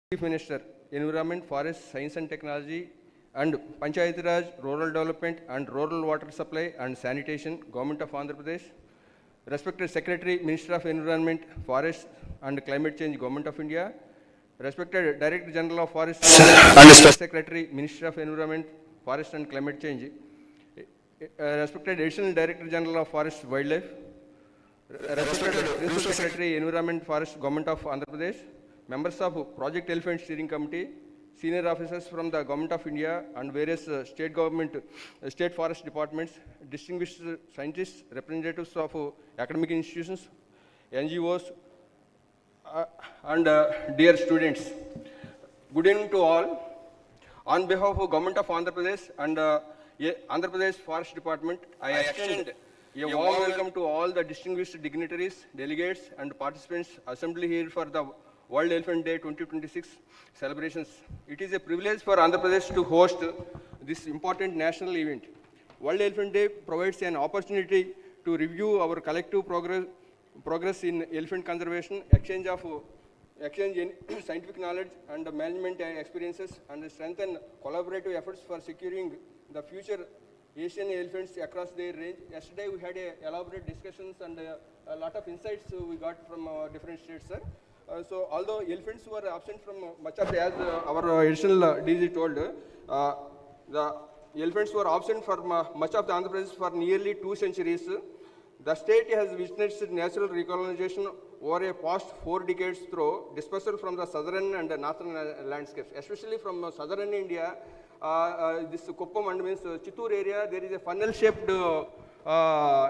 Chief Minister, Environment, Forest, Science and Technology, and Panchayati Raj, Rural Development and Rural Water Supply and Sanitation, Government of Andhra Pradesh. Respected Secretary, Minister of Environment, Forest and Climate Change, Government of India. Respected Director General of Forest and Secretary, Minister of Environment, Forest and Climate Change. Respected Additional Director General of Forest Wildlife. Respected Principal Secretary, Environment, Forest, Government of Andhra Pradesh. Members of Project Elephant Steering Committee, senior officers from the Government of India and various state forest departments, distinguished scientists, representatives of academic institutions, NGOs, and dear students. Good evening to all. On behalf of Government of Andhra Pradesh and Andhra Pradesh Forest Department, I extend a warm welcome to all the distinguished dignitaries, delegates, and participants assembled here for the World Elephant Day 2026 celebrations. It is a privilege for Andhra Pradesh to host this important national event. World Elephant Day provides an opportunity to review our collective progress in elephant conservation, exchange scientific knowledge and management experiences, and strengthen collaborative efforts for securing the future Asian elephants across their range. Yesterday we had elaborate discussions and a lot of insights we got from different states, sir. So although elephants were absent from much of the, as our additional DG told, the elephants were absent from much of the Andhra Pradesh for nearly 2 centuries. The state has witnessed natural recolonization over a past 4 decades through dispersal from the southern and northern landscapes, especially from southern India. This Kuppam and means Chittoor area, there is a funnel-shaped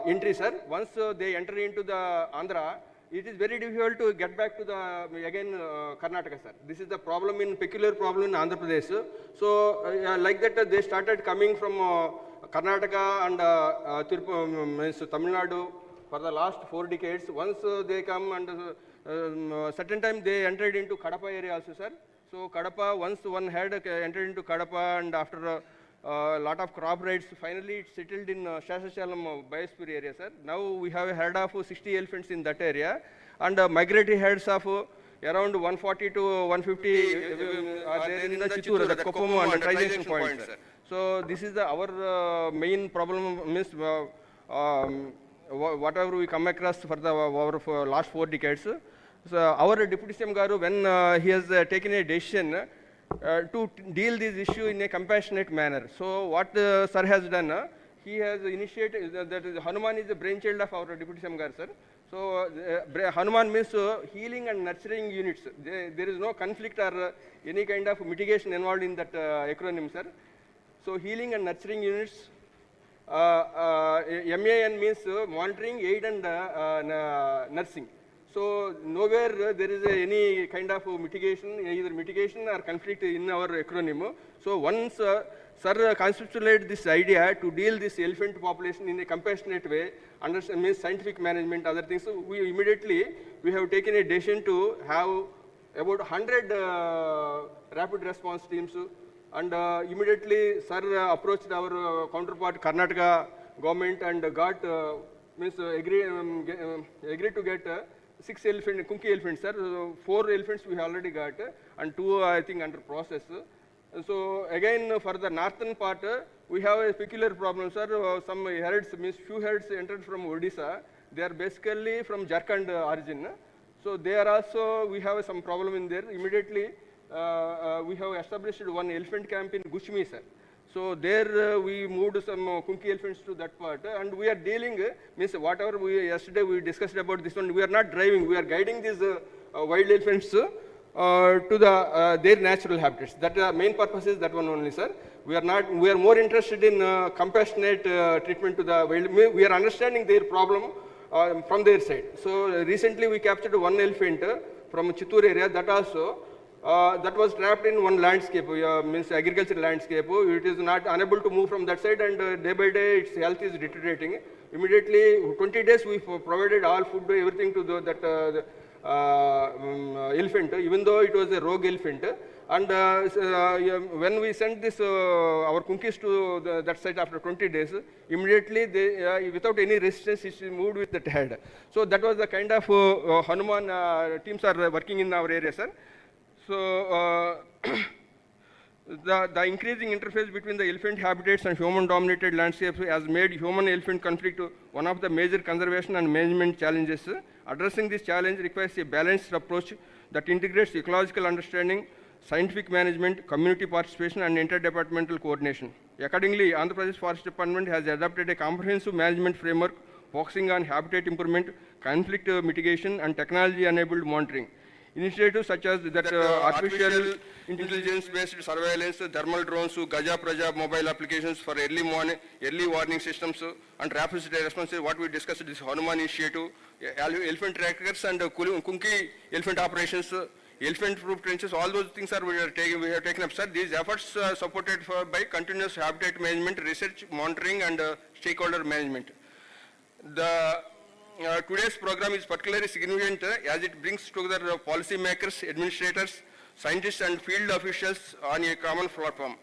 entry, sir. Once they enter into the Andhra, it is very difficult to get back to the Karnataka, sir. This is the problem peculiar problem in Andhra Pradesh. So like that they started coming from Karnataka and Tamil Nadu for the last 4 decades. Once they come and certain time they entered into Kadapa area also, sir. So Kadapa, once one had entered into Kadapa, and after a lot of crop rights, finally it settled in Shashachalam biosphere area, sir. Now we have a herd of 60 elephants in that area, and migratory herds of around 140 to 150 are there in the Chittoor, the Koppam and transition points, sir. So this is our main problem, means whatever we come across for our last 4 decades. So our Deputy CM Garu, when he has taken a decision to deal this issue in a compassionate manner. So what sir has done, he has initiated that Hanuman is the brainchild of our Deputy CM Garu, sir. So Hanuman means healing and nurturing units. There is no conflict or any kind of mitigation involved in that acronym, sir. So healing and nurturing units. MAN means monitoring, aid and nursing. So nowhere there is any kind of mitigation, either mitigation or conflict in our acronym. So once sir conceptualized this idea to deal this elephant population in a compassionate way, understand means scientific management, other things. So we have taken a decision to have about 100 rapid response teams, and immediately sir approached our counterpart Karnataka government and got agreed to get 6 Kunki elephants, sir. So 4 elephants we already got, and 2 I think under process. So again for the northern part, we have a peculiar problem, sir. Some herds, means few herds entered from Odisha. They are basically from Jharkhand origin. So they are also, we have some problem in there. Immediately we have established one elephant camp in Guchmi, sir. So there we moved some Kunki elephants to that part, and we are dealing, means whatever yesterday we discussed about this one, we are not driving, we are guiding these wild elephants to their natural habitats. That main purpose is that one only, sir. We are more interested in compassionate treatment to the wild. We are understanding their problem from their side. So recently we captured one elephant from Chittoor area, that also that was trapped in one landscape, means agricultural landscape. It is not unable to move from that side, and day by day its health is deteriorating. Immediately 20 days we provided all food, everything to that elephant, even though it was a rogue elephant. And when we sent this our Kunkis to that site after 20 days, immediately they without any resistance it moved with that head. So that was the kind of Hanuman teams are working in our area, sir. So, the increasing interface between the elephant habitats and human-dominated landscapes has made human-elephant conflict one of the major conservation and management challenges. Addressing this challenge requires a balanced approach that integrates ecological understanding, scientific management, community participation, and interdepartmental coordination. Accordingly, Andhra Pradesh Forest Department has adopted a comprehensive management framework focusing on habitat improvement, conflict mitigation, and technology-enabled monitoring. Initiatives such as artificial intelligence-based surveillance, thermal drones, Gaja Praja mobile applications for early warning systems, and rapid responses. What we discussed is Hanuman initiative, elephant trackers, and Kunki elephant operations, elephant-proof trenches. All those things we have taken up, sir. These efforts are supported by continuous habitat management, research, monitoring, and stakeholder management. Today's program is particularly significant as it brings together policymakers, administrators, scientists, and field officials on a common platform.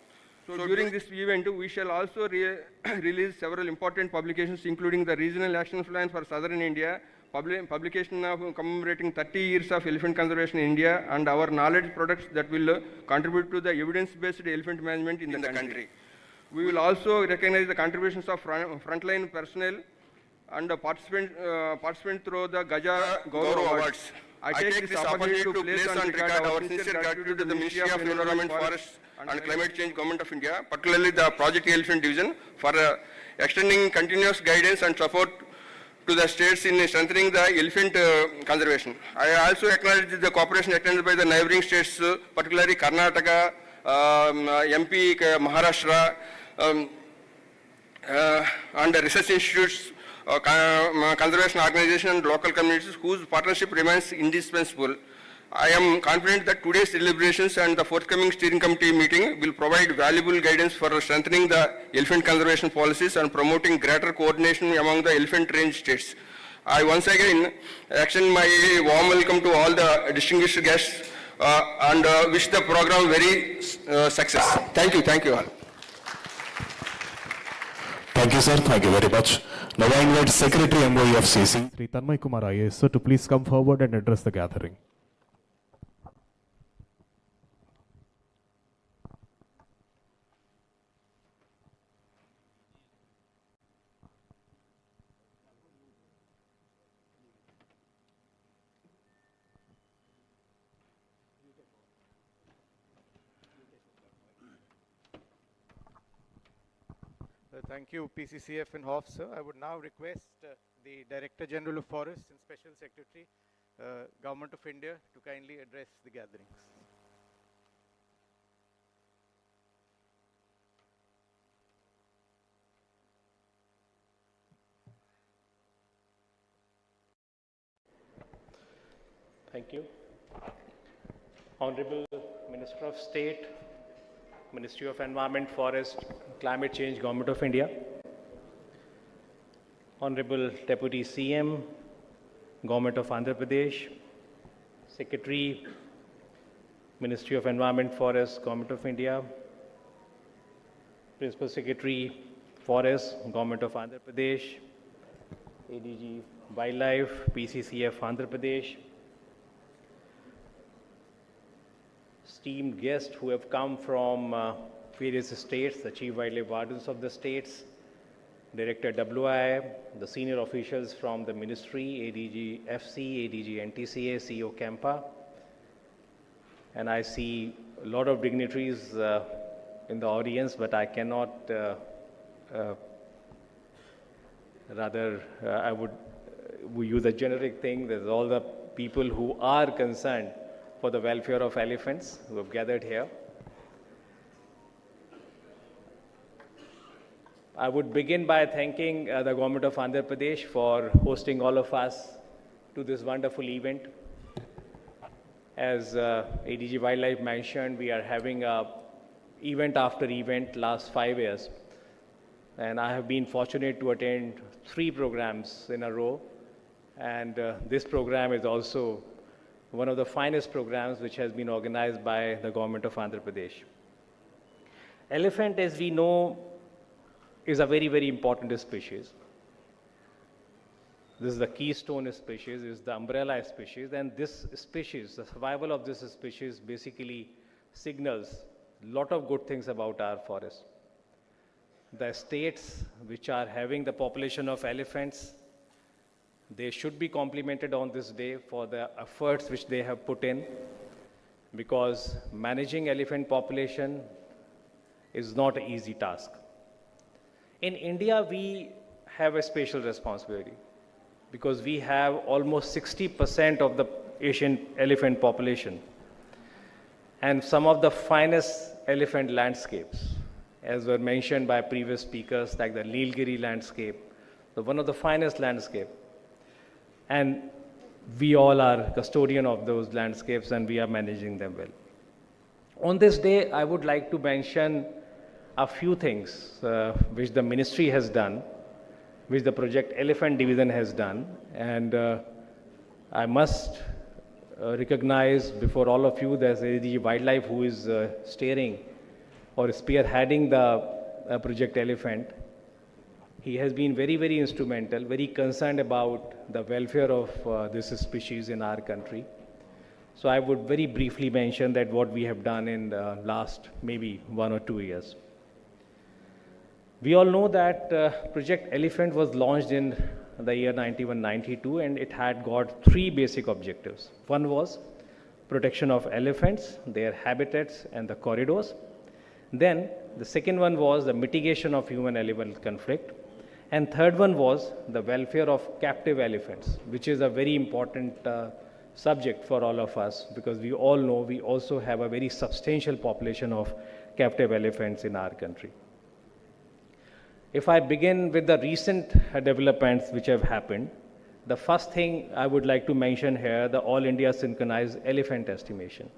So during this event, we shall also release several important publications, including the Regional Action Plan for Southern India, publication of commemorating 30 years of elephant conservation in India, and our knowledge products that will contribute to the evidence-based elephant management in the country. We will also recognize the contributions of frontline personnel and participant through the Gaja Gaurav Awards. I take this opportunity to place on record our sincere gratitude to the Ministry of Environment, Forests and Climate Change, Government of India, particularly the Project Elephant Division, for extending continuous guidance and support to the states in strengthening the elephant conservation. I also acknowledge the cooperation extended by the neighboring states, particularly Karnataka, MP, Maharashtra, and the research institutes, conservation organizations, and local communities whose partnership remains indispensable. I am confident that today's deliberations and the forthcoming steering committee meeting will provide valuable guidance for strengthening the elephant conservation policies and promoting greater coordination among the elephant range states. I once again extend my warm welcome to all the distinguished guests and wish the program very success. Thank you all. Thank you, sir. Thank you very much. Now I invite Secretary MOE of CC, Sri Tanmay Kumar IAS, sir, to please come forward and address the gathering. Thank you, PCCF and HOF, sir. I would now request the Director General of Forests and Special Secretary, Government of India, to kindly address the gatherings. Thank you. Honorable Minister of State, Ministry of Environment, Forest, Climate Change, Government of India. Honorable Deputy CM, Government of Andhra Pradesh. Secretary, Ministry of Environment, Forest, Government of India. Principal Secretary, Forest, Government of Andhra Pradesh. ADG Wildlife, PCCF, Andhra Pradesh. Esteemed guests who have come from various states, the Chief Wildlife Wardens of the states, Director WI, the senior officials from the Ministry, ADG FC, ADG NTCA, CEO Kempa, and I see a lot of dignitaries in the audience, but I cannot, I would use a generic thing. There's all the people who are concerned for the welfare of elephants who have gathered here. I would begin by thanking the Government of Andhra Pradesh for hosting all of us to this wonderful event. As ADG Wildlife mentioned, we are having event after event last 5 years. And I have been fortunate to attend 3 programs in a row. And this program is also one of the finest programs which has been organized by the Government of Andhra Pradesh. Elephant, as we know, is a very, very important species. This is the keystone species, is the umbrella species, and this species, the survival of this species basically signals a lot of good things about our forest. The states which are having the population of elephants, they should be complimented on this day for the efforts which they have put in, because managing elephant population is not an easy task. In India, we have a special responsibility because we have almost 60% of the Asian elephant population and some of the finest elephant landscapes, as were mentioned by previous speakers, like the Nilgiri landscape, one of the finest landscape. And we all are custodian of those landscapes and we are managing them well. On this day, I would like to mention a few things which the ministry has done, which the Project Elephant Division has done. And I must recognize before all of you there's ADG Wildlife who is steering or spearheading the Project Elephant. He has been very, very instrumental, very concerned about the welfare of this species in our country. So I would very briefly mention that what we have done in the last maybe 1 or 2 years. We all know that Project Elephant was launched in the year 91-92 and it had got 3 basic objectives. One was protection of elephants, their habitats and the corridors. Then the second one was the mitigation of human-elephant conflict. And third one was the welfare of captive elephants, which is a very important subject for all of us because we all know we also have a very substantial population of captive elephants in our country. If I begin with the recent developments which have happened, the first thing I would like to mention here, the All India Synchronized Elephant Estimation.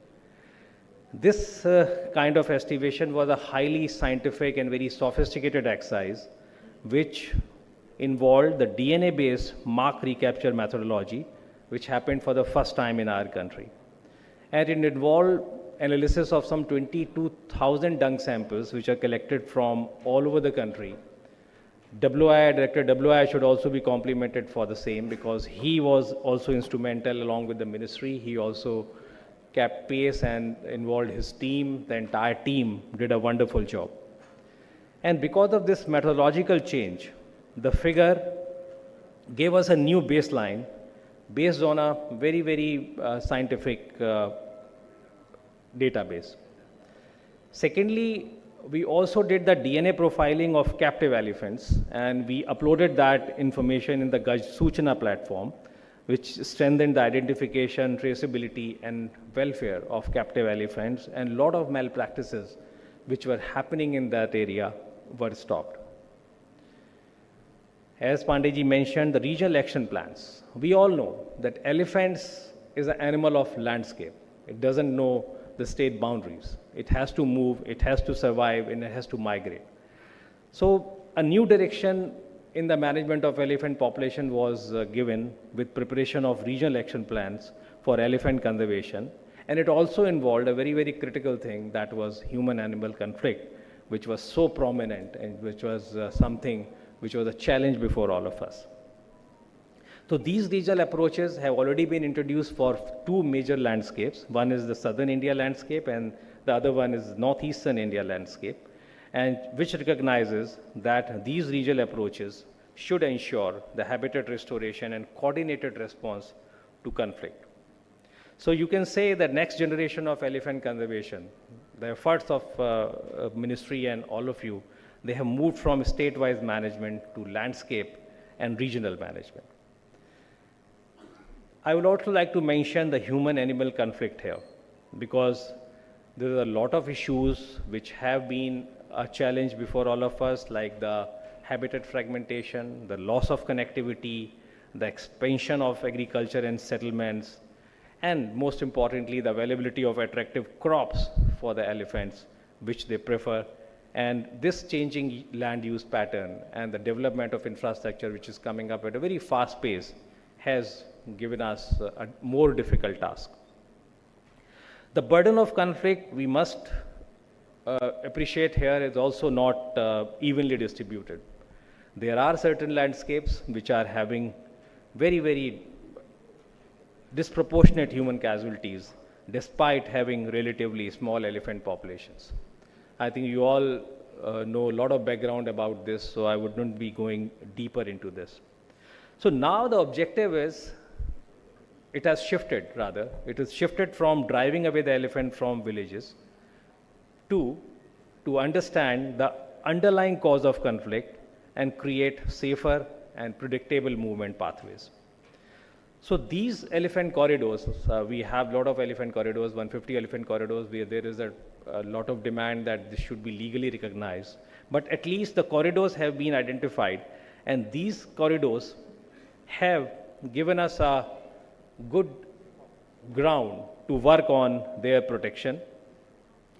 This kind of estimation was a highly scientific and very sophisticated exercise which involved the DNA-based mark recapture methodology, which happened for the first time in our country. And it involved analysis of some 22,000 dung samples which are collected from all over the country. Director WI should also be complimented for the same because he was also instrumental along with the ministry. He also kept pace and involved his team. The entire team did a wonderful job. And because of this methodological change, the figure gave us a new baseline based on a very, very scientific database. Secondly, we also did the DNA profiling of captive elephants and we uploaded that information in the Gaj Suchana platform, which strengthened the identification, traceability and welfare of captive elephants, and a lot of malpractices which were happening in that area were stopped. As Pandeyji mentioned, the regional action plans. We all know that elephants is an animal of landscape. It doesn't know the state boundaries. It has to move, it has to survive, and it has to migrate. So a new direction in the management of elephant population was given with preparation of regional action plans for elephant conservation. And it also involved a very, very critical thing, that was human-animal conflict, which was so prominent and which was something which was a challenge before all of us. So these regional approaches have already been introduced for 2 major landscapes. One is the southern India landscape and the other one is northeastern India landscape, and which recognizes that these regional approaches should ensure the habitat restoration and coordinated response to conflict. So you can say that next generation of elephant conservation, the efforts of ministry and all of you, they have moved from state-wise management to landscape and regional management. I would also like to mention the human-animal conflict here, because there are a lot of issues which have been a challenge before all of us, like the habitat fragmentation, the loss of connectivity, the expansion of agriculture and settlements, and most importantly, the availability of attractive crops for the elephants, which they prefer. And this changing land use pattern and the development of infrastructure, which is coming up at a very fast pace, has given us a more difficult task. The burden of conflict, we must appreciate here, is also not evenly distributed. There are certain landscapes which are having very disproportionate human casualties despite having relatively small elephant populations. I think you all know a lot of background about this, so I would not be going deeper into this. So now the objective is, it has shifted from driving away the elephant from villages to understand the underlying cause of conflict and create safer and predictable movement pathways. So these elephant corridors, we have a lot of elephant corridors, 150 elephant corridors, where there is a lot of demand that this should be legally recognized. But at least the corridors have been identified, and these corridors have given us a good ground to work on their protection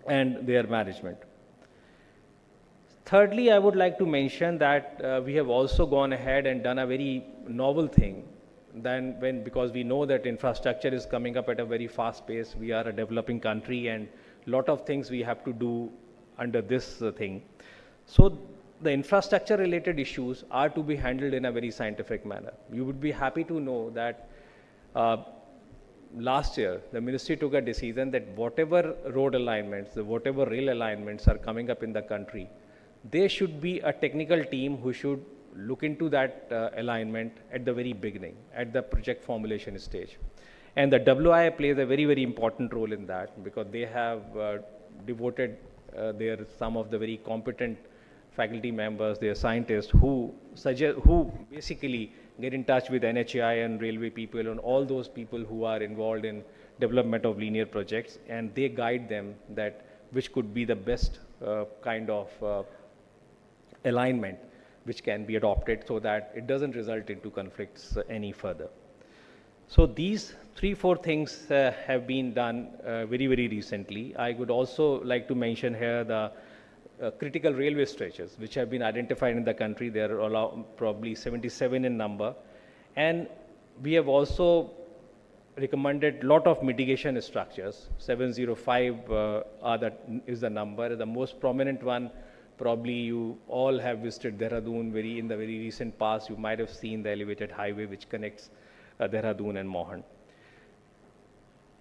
and their management. Thirdly, I would like to mention that we have also gone ahead and done a very novel thing. Because we know that infrastructure is coming up at a very fast pace. We are a developing country, and a lot of things we have to do under this thing. So the infrastructure related issues are to be handled in a very scientific manner. You would be happy to know that last year the ministry took a decision that whatever road alignments, whatever rail alignments are coming up in the country, there should be a technical team who should look into that alignment at the very beginning, at the project formulation stage. And the WI plays a very important role in that, because they have devoted some of the very competent faculty members, their scientists who basically get in touch with NHAI and railway people and all those people who are involved in development of linear projects, and they guide them that which could be the best kind of alignment which can be adopted so that it doesn't result into conflicts any further. So these 3-4 things have been done very recently. I would also like to mention here the critical railway stretches which have been identified in the country. There are probably 77 in number, and we have also recommended lot of mitigation structures. 705 is the number. The most prominent one, probably you all have visited Dehradun in the very recent past. You might have seen the elevated highway which connects Dehradun and Mohan.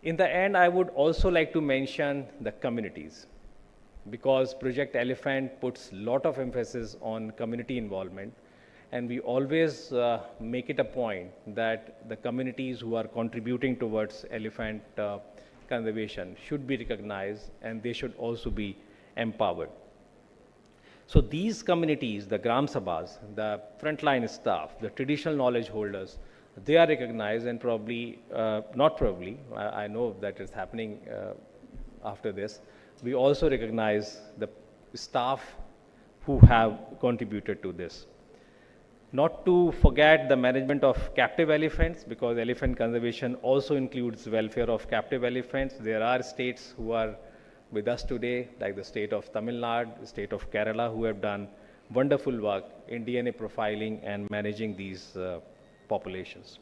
In the end, I would also like to mention the communities, because Project Elephant puts a lot of emphasis on community involvement, and we always make it a point that the communities who are contributing towards elephant conservation should be recognized, and they should also be empowered. So these communities, the Gram Sabhas, the frontline staff, the traditional knowledge holders, they are recognized, and I know that is happening after this. We also recognize the staff who have contributed to this. Not to forget the management of captive elephants, because elephant conservation also includes welfare of captive elephants. There are states who are with us today, like the state of Tamil Nadu, the state of Kerala, who have done wonderful work in DNA profiling and managing these populations.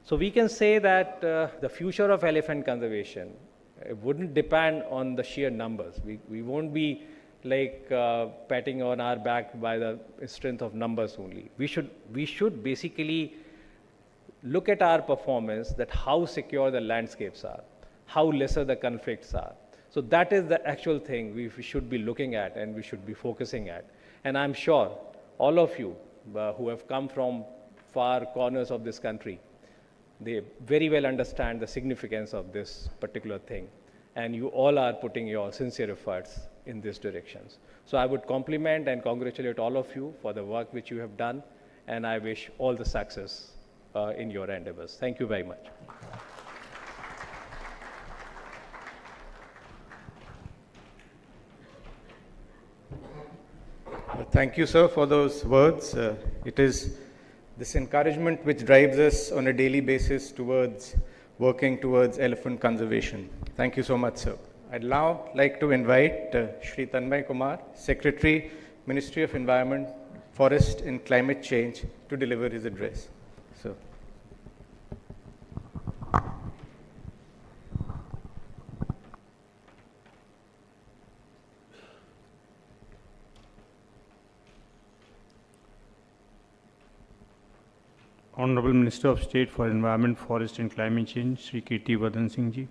So we can say that the future of elephant conservation wouldn't depend on the sheer numbers. We won't be like patting on our back by the strength of numbers only. We should basically look at our performance, that how secure the landscapes are, how lesser the conflicts are. So that is the actual thing we should be looking at and we should be focusing at. And I'm sure all of you who have come from far corners of this country, they very well understand the significance of this particular thing. And you all are putting your sincere efforts in these directions. So I would compliment and congratulate all of you for the work which you have done, and I wish all the success in your endeavors. Thank you very much. Thank you, sir, for those words. It is this encouragement which drives us on a daily basis towards working towards elephant conservation. Thank you so much, sir. I'd now like to invite Shri Tanmay Kumar, Secretary, Ministry of Environment, Forest and Climate Change, to deliver his address. Sir. Honorable Minister of State for Environment, Forest and Climate Change, Shri Kirti Vardhan Singh Ji.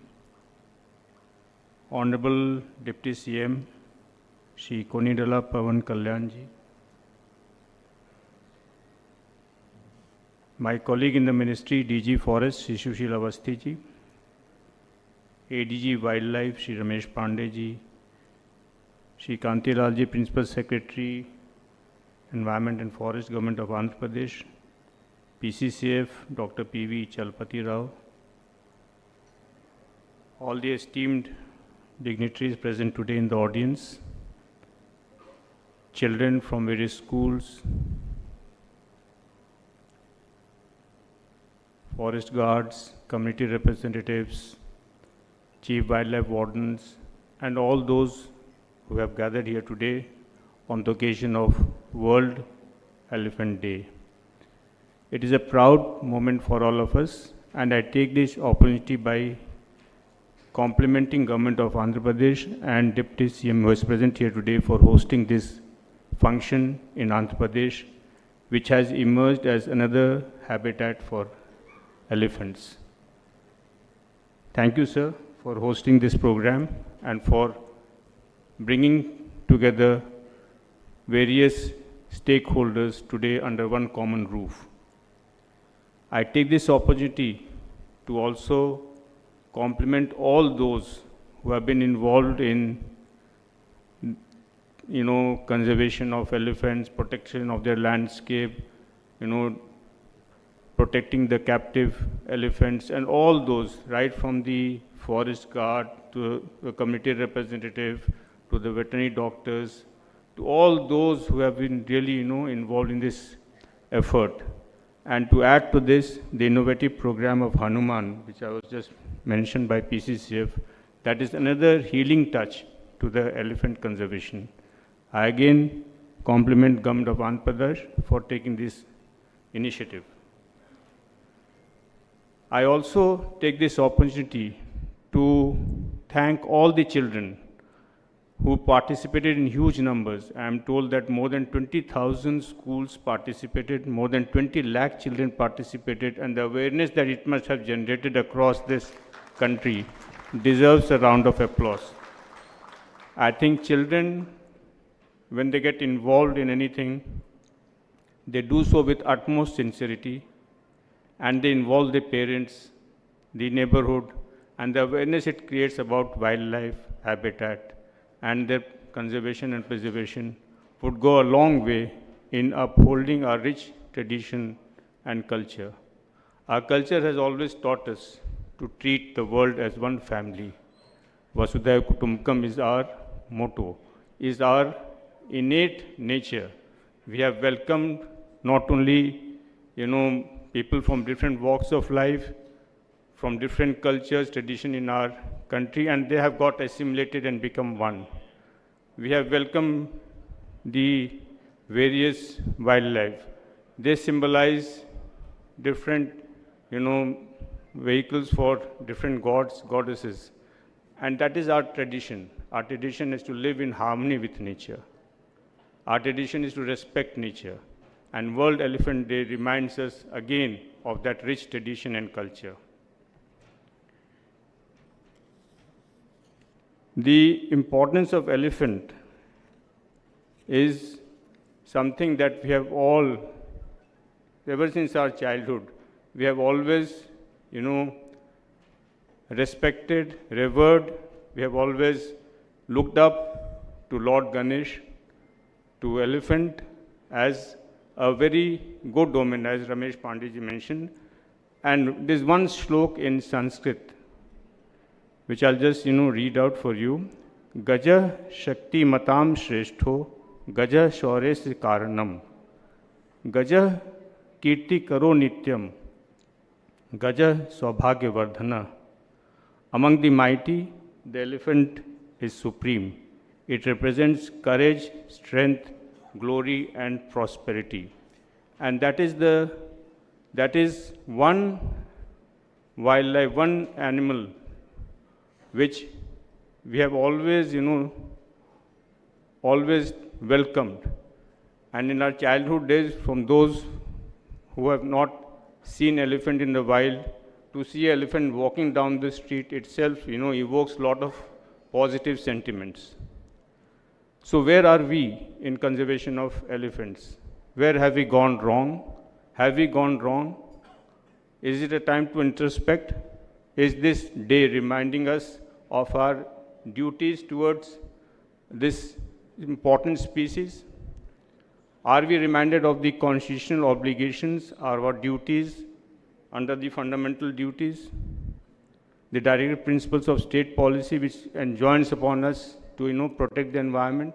Honorable Deputy CM, Shri Konidala Pawan Kalyan Ji. My colleague in the Ministry, DG Forest, Shri Sushil Awasthi Ji. ADG Wildlife, Shri Ramesh Pandey Ji. Shri Kantilal Ji, Principal Secretary, Environment and Forest, Government of Andhra Pradesh. PCCF, Dr. P.V. Chalpati Rao. All the esteemed dignitaries present today in the audience. Children from various schools. Forest guards, community representatives, chief wildlife wardens, and all those who have gathered here today on the occasion of World Elephant Day. It is a proud moment for all of us, and I take this opportunity by complimenting Government of Andhra Pradesh and Deputy CM who is present here today for hosting this function in Andhra Pradesh, which has emerged as another habitat for elephants. Thank you, sir, for hosting this program and for bringing together various stakeholders today under one common roof. I take this opportunity to also compliment all those who have been involved in conservation of elephants, protection of their landscape, protecting the captive elephants, and all those, right from the forest guard to the community representative to the veterinary doctors, to all those who have been really involved in this effort. And to add to this, the innovative program of Hanuman, which I was just mentioned by PCCF, that is another healing touch to the elephant conservation. I again compliment Government of Andhra Pradesh for taking this initiative. I also take this opportunity to thank all the children who participated in huge numbers. I am told that more than 20,000 schools participated, more than 20 lakh children participated, and the awareness that it must have generated across this country deserves a round of applause. I think children, when they get involved in anything, they do so with utmost sincerity, and they involve the parents, the neighborhood, and the awareness it creates about wildlife, habitat, and their conservation and preservation would go a long way in upholding our rich tradition and culture. Our culture has always taught us to treat the world as one family. Vasudhaiva Kutumbakam is our motto, is our innate nature. We have welcomed not only, people from different walks of life, from different cultures, tradition in our country, and they have got assimilated and become one. We have welcomed the various wildlife. They symbolize different, vehicles for different gods, goddesses. And that is our tradition. Our tradition is to live in harmony with nature. Our tradition is to respect nature. And World Elephant Day reminds us again of that rich tradition and culture. The importance of elephant is something that we have all, ever since our childhood, we have always, respected, revered. We have always looked up to Lord Ganesh, to elephant as a very good omen, as Ramesh Pandey ji mentioned. And there's one shlok in Sanskrit, which I'll just, read out for you. Gaja Shakti Matam Shrestho, Gaja Shaures Karanam, Gaja Kirti Karo Nityam, Gaja Saubhagya Vardhana. Among the mighty, the elephant is supreme. It represents courage, strength, glory, and prosperity. And that is one wildlife, one animal which we have always, always welcomed. And in our childhood days, from those who have not seen elephant in the wild, to see elephant walking down the street itself, evokes a lot of positive sentiments. So where are we in conservation of elephants? Where have we gone wrong? Have we gone wrong? Is it a time to introspect? Is this day reminding us of our duties towards this important species? Are we reminded of the constitutional obligations or our duties under the fundamental duties? The directive principles of state policy which enjoins upon us to protect the environment.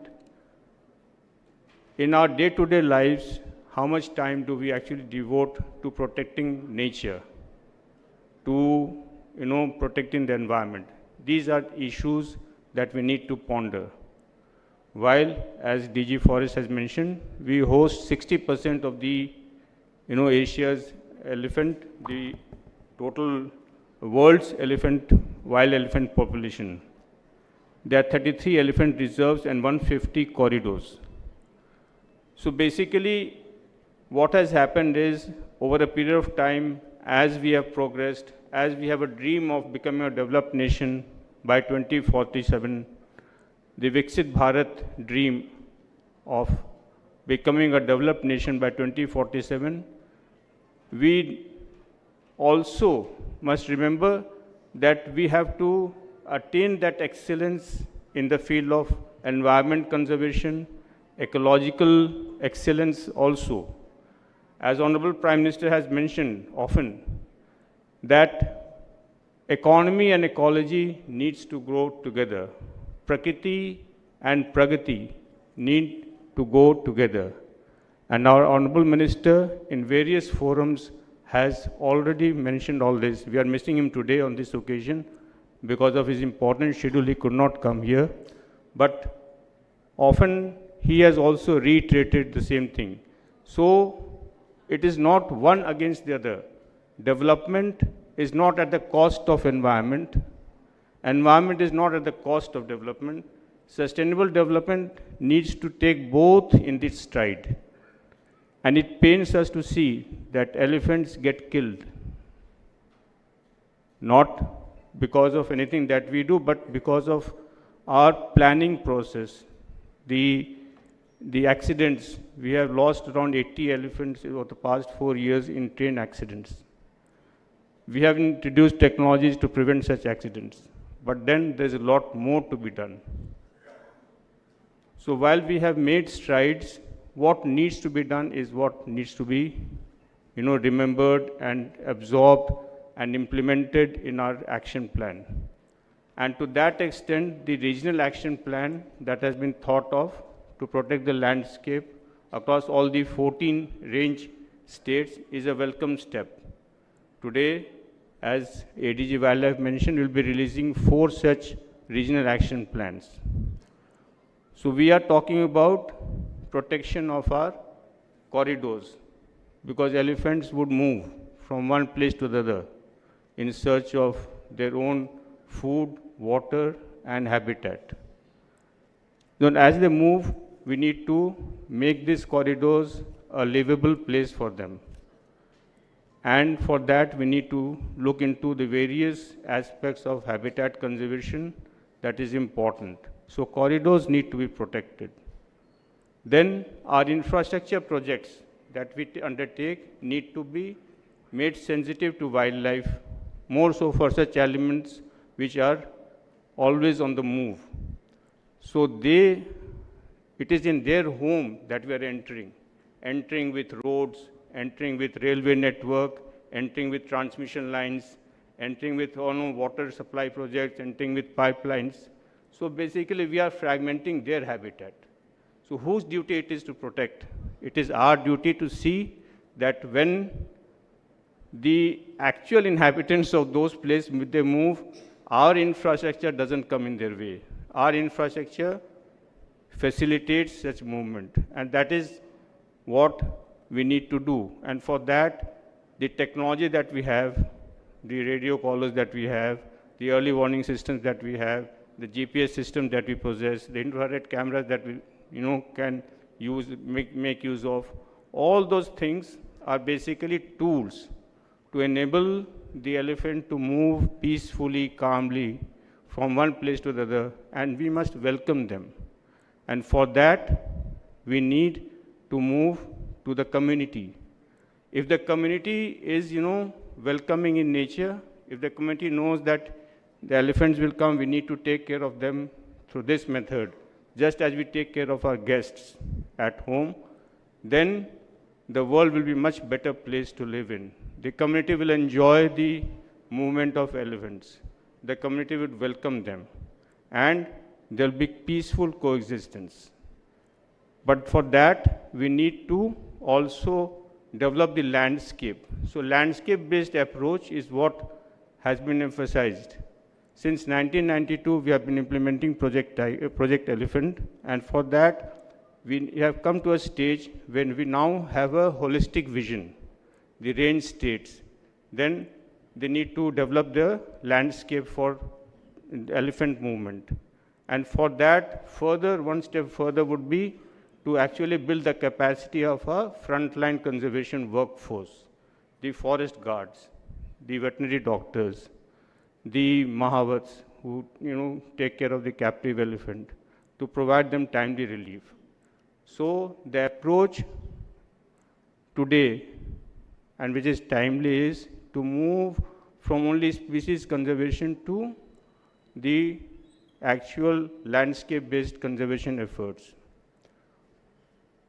In our day-to-day lives, how much time do we actually devote to protecting nature, to protecting the environment? These are issues that we need to ponder. While, as DG Forest has mentioned, we host 60% of the Asia's elephant, the total world's wild elephant population. There are 33 elephant reserves and 150 corridors. So basically, what has happened is, over a period of time, as we have progressed, as we have a dream of becoming a developed nation by 2047, the Viksit Bharat dream of becoming a developed nation by 2047, we also must remember that we have to attain that excellence in the field of environment conservation, ecological excellence also. As Honorable Prime Minister has mentioned often, that economy and ecology needs to grow together. Prakriti and Pragati need to go together. And our Honorable Minister in various forums has already mentioned all this. We are missing him today on this occasion because of his important schedule. He could not come here. But often he has also reiterated the same thing. So it is not one against the other. Development is not at the cost of environment. Environment is not at the cost of development. Sustainable development needs to take both in its stride. And it pains us to see that elephants get killed. Not because of anything that we do, but because of our planning process. The accidents, we have lost around 80 elephants over the past 4 years in train accidents. We have introduced technologies to prevent such accidents. But then there's a lot more to be done. So while we have made strides, what needs to be done is what needs to be, remembered and absorbed and implemented in our action plan. And to that extent, the regional action plan that has been thought of to protect the landscape across all the 14 range states is a welcome step. Today, as ADG Wildlife mentioned, we'll be releasing 4 such regional action plans. So we are talking about protection of our corridors, because elephants would move from one place to the other in search of their own food, water, and habitat. Then as they move, we need to make these corridors a livable place for them. And for that, we need to look into the various aspects of habitat conservation that is important. So corridors need to be protected. Then our infrastructure projects that we undertake need to be made sensitive to wildlife, more so for such elements which are always on the move. So it is in their home that we are entering with roads, entering with railway network, entering with transmission lines, entering with water supply projects, entering with pipelines. So basically we are fragmenting their habitat. So whose duty it is to protect? It is our duty to see that when the actual inhabitants of those places, they move, our infrastructure doesn't come in their way. Our infrastructure facilitates such movement, and that is what we need to do. And for that, the technology that we have, the radio collars that we have, the early warning systems that we have, the GPS system that we possess, the infrared cameras that we can use, make use of, all those things are basically tools to enable the elephant to move peacefully, calmly from one place to the other, and we must welcome them. And for that, we need to move to the community. If the community is, welcoming in nature, if the community knows that the elephants will come, we need to take care of them through this method, just as we take care of our guests at home, then the world will be much better place to live in. The community will enjoy the movement of elephants. The community would welcome them, and there will be peaceful coexistence. But for that, we need to also develop the landscape. So landscape-based approach is what has been emphasized. Since 1992, we have been implementing Project Elephant, and for that, we have come to a stage when we now have a holistic vision, the range states. Then they need to develop the landscape for elephant movement. And for that, one step further would be to actually build the capacity of a frontline conservation workforce, the forest guards, the veterinary doctors, the Mahavats who take care of the captive elephant, to provide them timely relief. So the approach today, and which is timely, is to move from only species conservation to the actual landscape-based conservation efforts.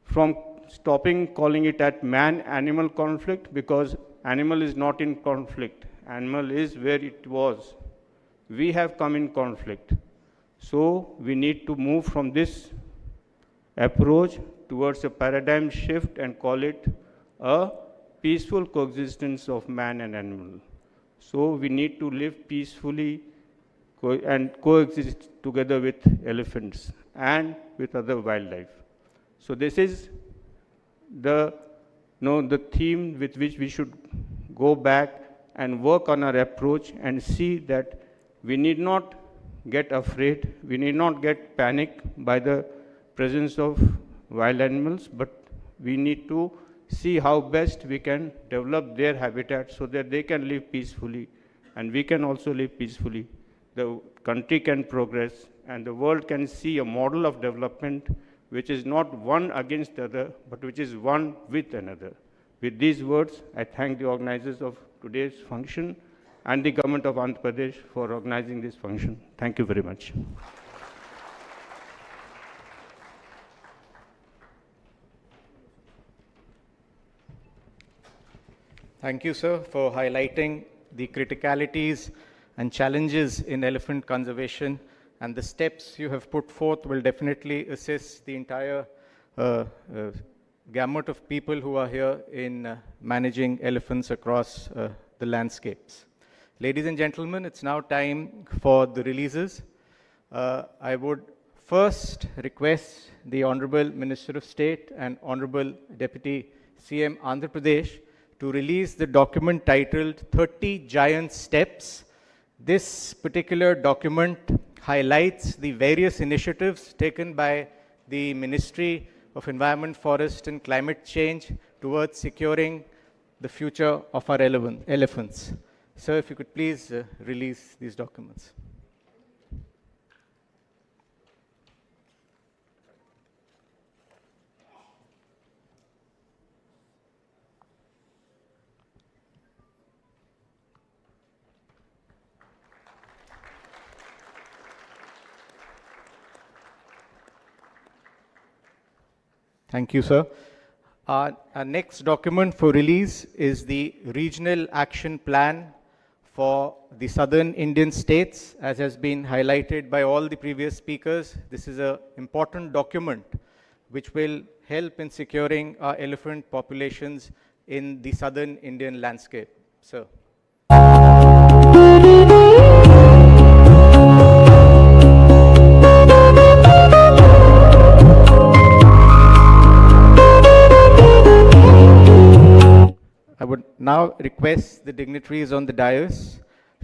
From stopping calling it at man-animal conflict, because animal is not in conflict. Animal is where it was. We have come in conflict. So we need to move from this approach towards a paradigm shift and call it a peaceful coexistence of man and animal. So we need to live peacefully and coexist together with elephants and with other wildlife. So this is the theme with which we should go back and work on our approach and see that we need not get afraid, we need not get panicked by the presence of wild animals, but we need to see how best we can develop their habitat so that they can live peacefully and we can also live peacefully. The country can progress and the world can see a model of development which is not one against the other, but which is one with another. With these words, I thank the organizers of today's function and the government of Andhra Pradesh for organizing this function. Thank you very much. Thank you, sir, for highlighting the criticalities and challenges in elephant conservation, and the steps you have put forth will definitely assist the entire gamut of people who are here in managing elephants across the landscapes. Ladies and gentlemen, it's now time for the releases. I would first request the Honorable Minister of State and Honorable Deputy CM Andhra Pradesh to release the document titled 30 Giant Steps. This particular document highlights the various initiatives taken by the Ministry of Environment, Forest and Climate Change towards securing the future of our elephants. Sir, if you could please release these documents. Thank you, sir. Our next document for release is the Regional Action Plan for the Southern Indian states. As has been highlighted by all the previous speakers, this is an important document which will help in securing our elephant populations in the Southern Indian landscape. Sir. I would now request the dignitaries on the dais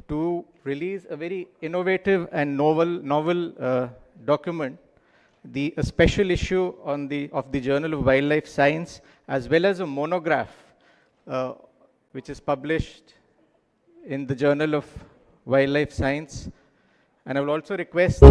to release a very innovative and novel document, a special issue of the Journal of Wildlife Science, as well as a monograph which is published in the Journal of Wildlife Science. And I will also request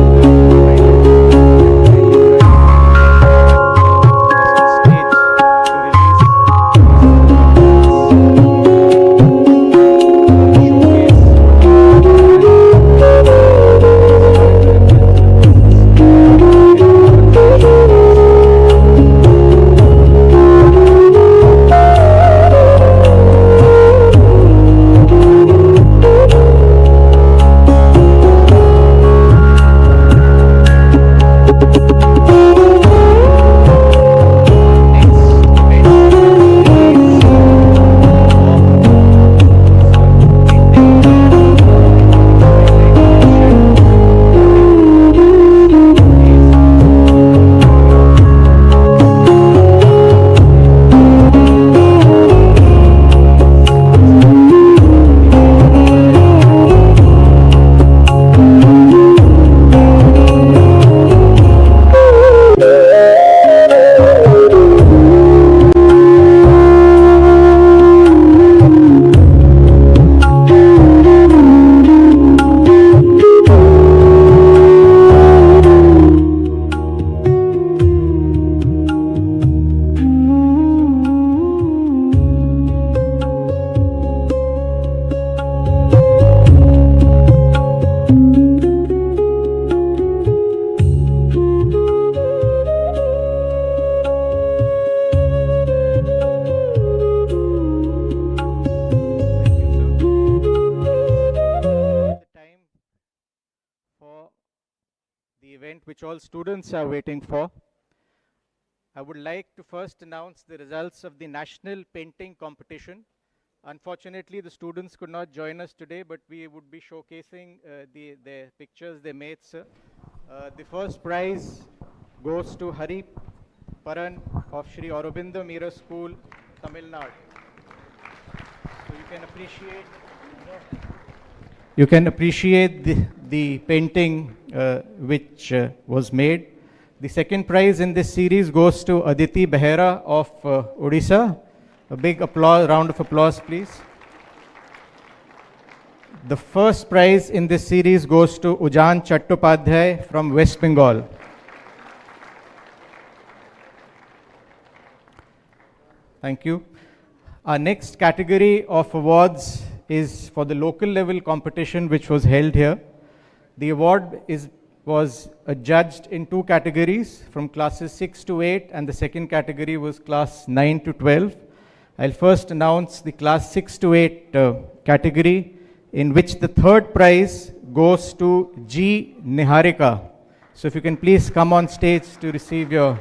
which all students are waiting for. I would like to first announce the results of the National Painting Competition. Unfortunately, the students could not join us today, but we would be showcasing the pictures they made, sir. The first prize goes to Hari Paran of Shri Aurobindo Mira School, Tamil Nadu. So you can appreciate the painting which was made. The second prize in this series goes to Aditi Behera of Odisha. A big round of applause, please. The first prize in this series goes to Ujan Chattopadhyay from West Bengal. Thank you. Our next category of awards is for the local level competition which was held here. The award was judged in two categories from classes 6 to 8, and the second category was class 9 to 12. I'll first announce the class 6 to 8 category, in which the third prize goes to G. Niharika. So if you can please come on stage to receive your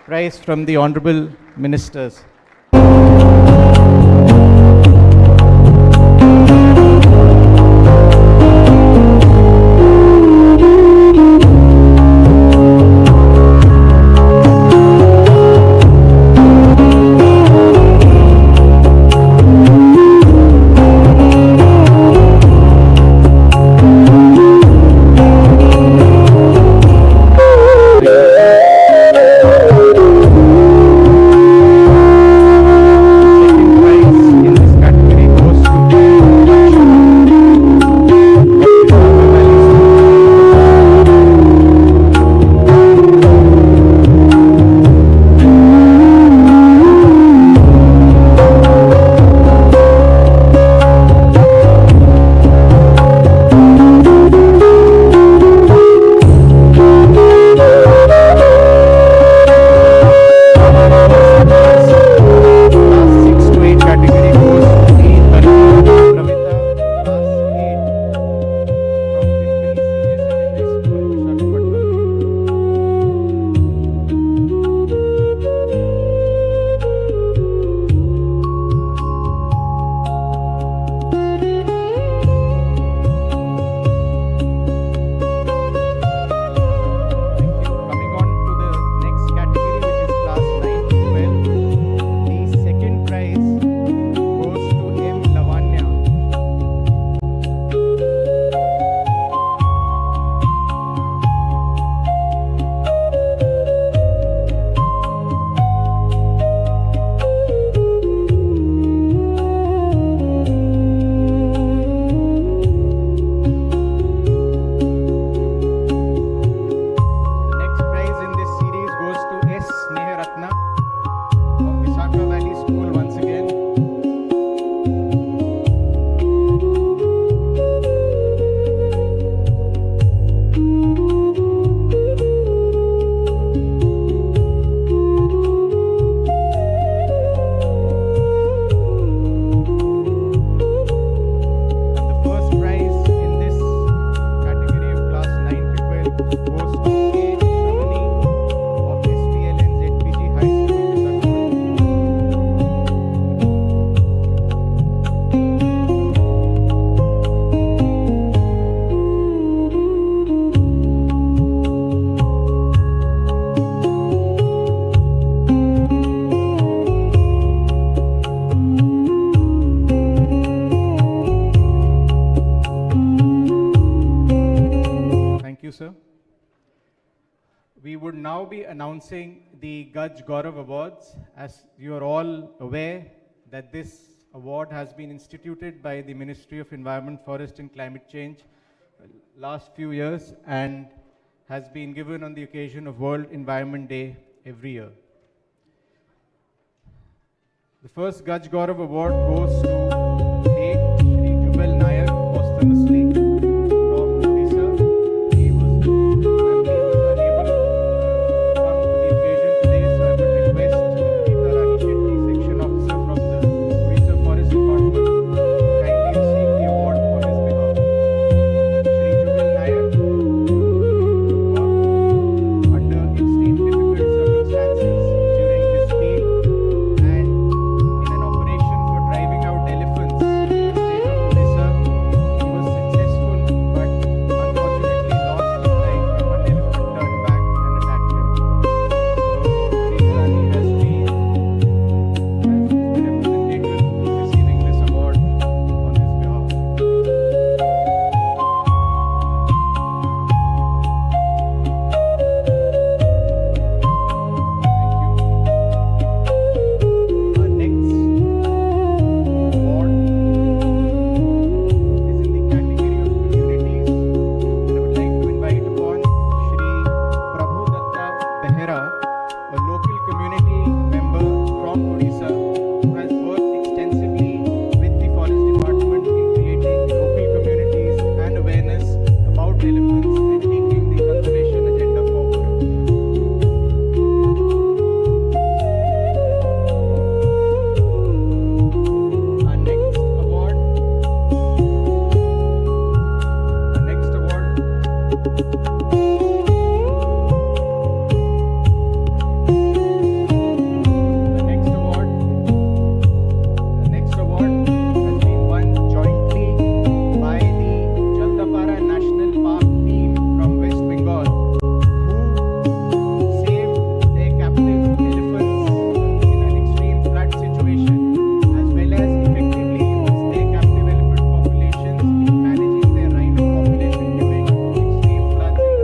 prize from the Honorable Ministers. goes to A. Shamini of SPLN ZPG High School, Visakhapatnam. Thank you, sir. We would now be announcing the Gaj Gaurav Awards. As you are all aware that this award has been instituted by the Ministry of Environment, Forest and Climate Change last few years and has been given on the occasion of World Environment Day every year. The first Gaj Gaurav Award goes to late Shri Jubal Nayak posthumously from Odisha. He was unable to come to the occasion today, so I would request Geeta Rani Shetty, Section Officer from the Odisha Forest Department, to kindly receive the award on his behalf. Shri Jubal Nayak worked under extreme difficult circumstances during his field and in an operation for driving out elephants in the state of Odisha. He was successful but unfortunately lost his life when one elephant turned back and attacked him. So Geeta Rani has been the representative receiving this award on his behalf. Thank you. Our next award is in the category of communities, and I would like to invite upon Shri Prabhu Datta Behera, a local community member from Odisha who has worked extensively with the Forest Department in creating local communities and awareness about elephants and taking the conservation agenda forward. Our next award The next award has been won jointly by the Jaldapara National Park team from West Bengal, who saved their captive elephants in an extreme flood situation, as well as effectively used their captive elephant populations in managing their rhino population during extreme floods in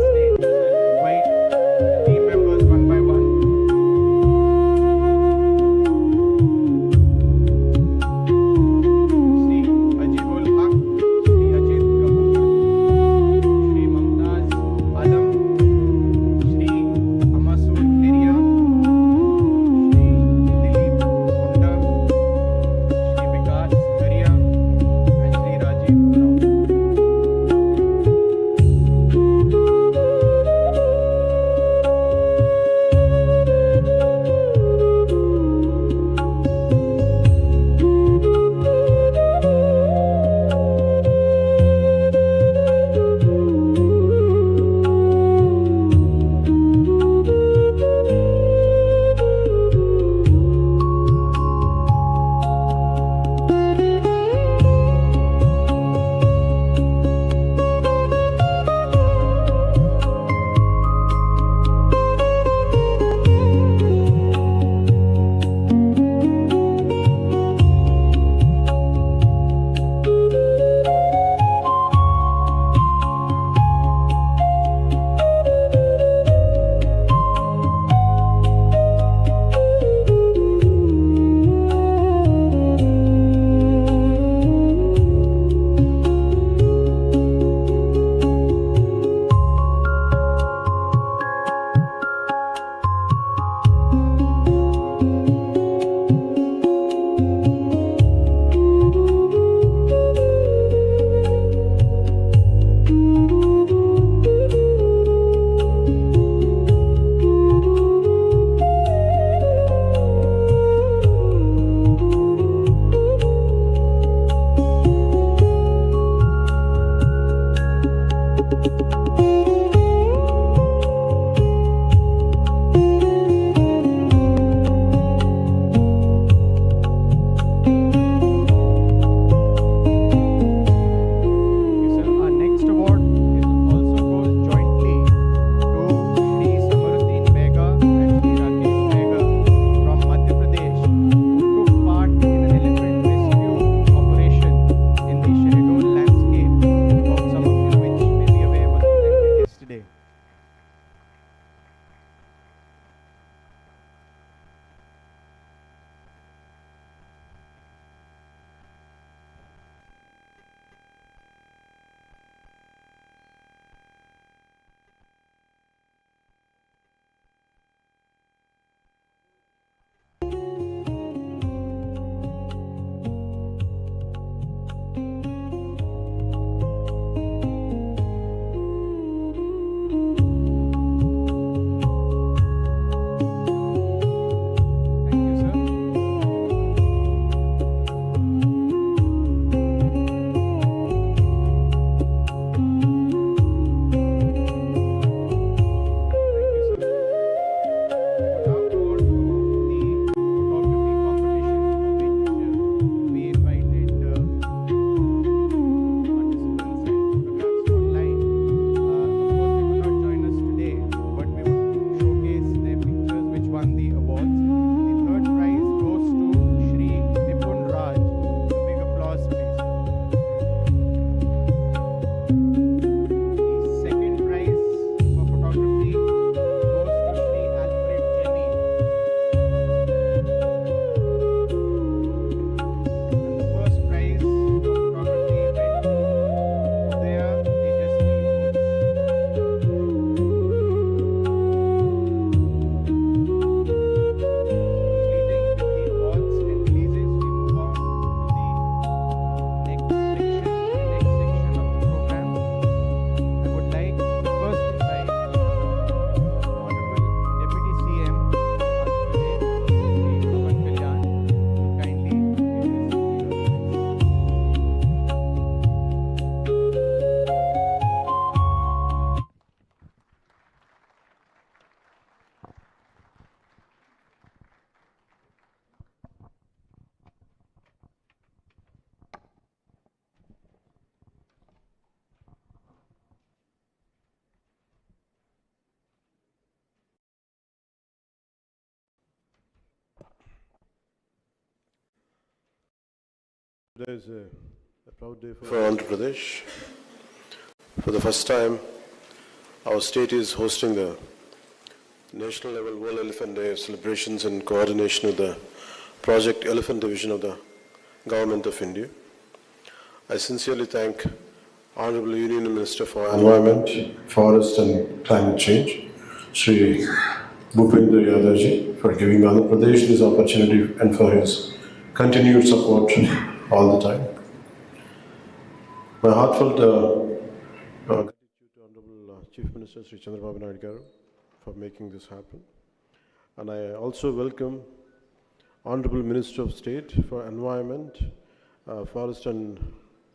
Today is a proud day for Andhra Pradesh. For the first time, our state is hosting the national level World Elephant Day celebrations in coordination with the Project Elephant Division of the Government of India. I sincerely thank Honorable Union Minister for Environment, Forest and Climate Change, Shri Bhupendra Yadavji, for giving Andhra Pradesh this opportunity and for his continued support all the time. My heartfelt gratitude to Honorable Chief Minister Sri Chandrababu Naidu Garu for making this happen. And I also welcome Honorable Minister of State for Environment, Forest and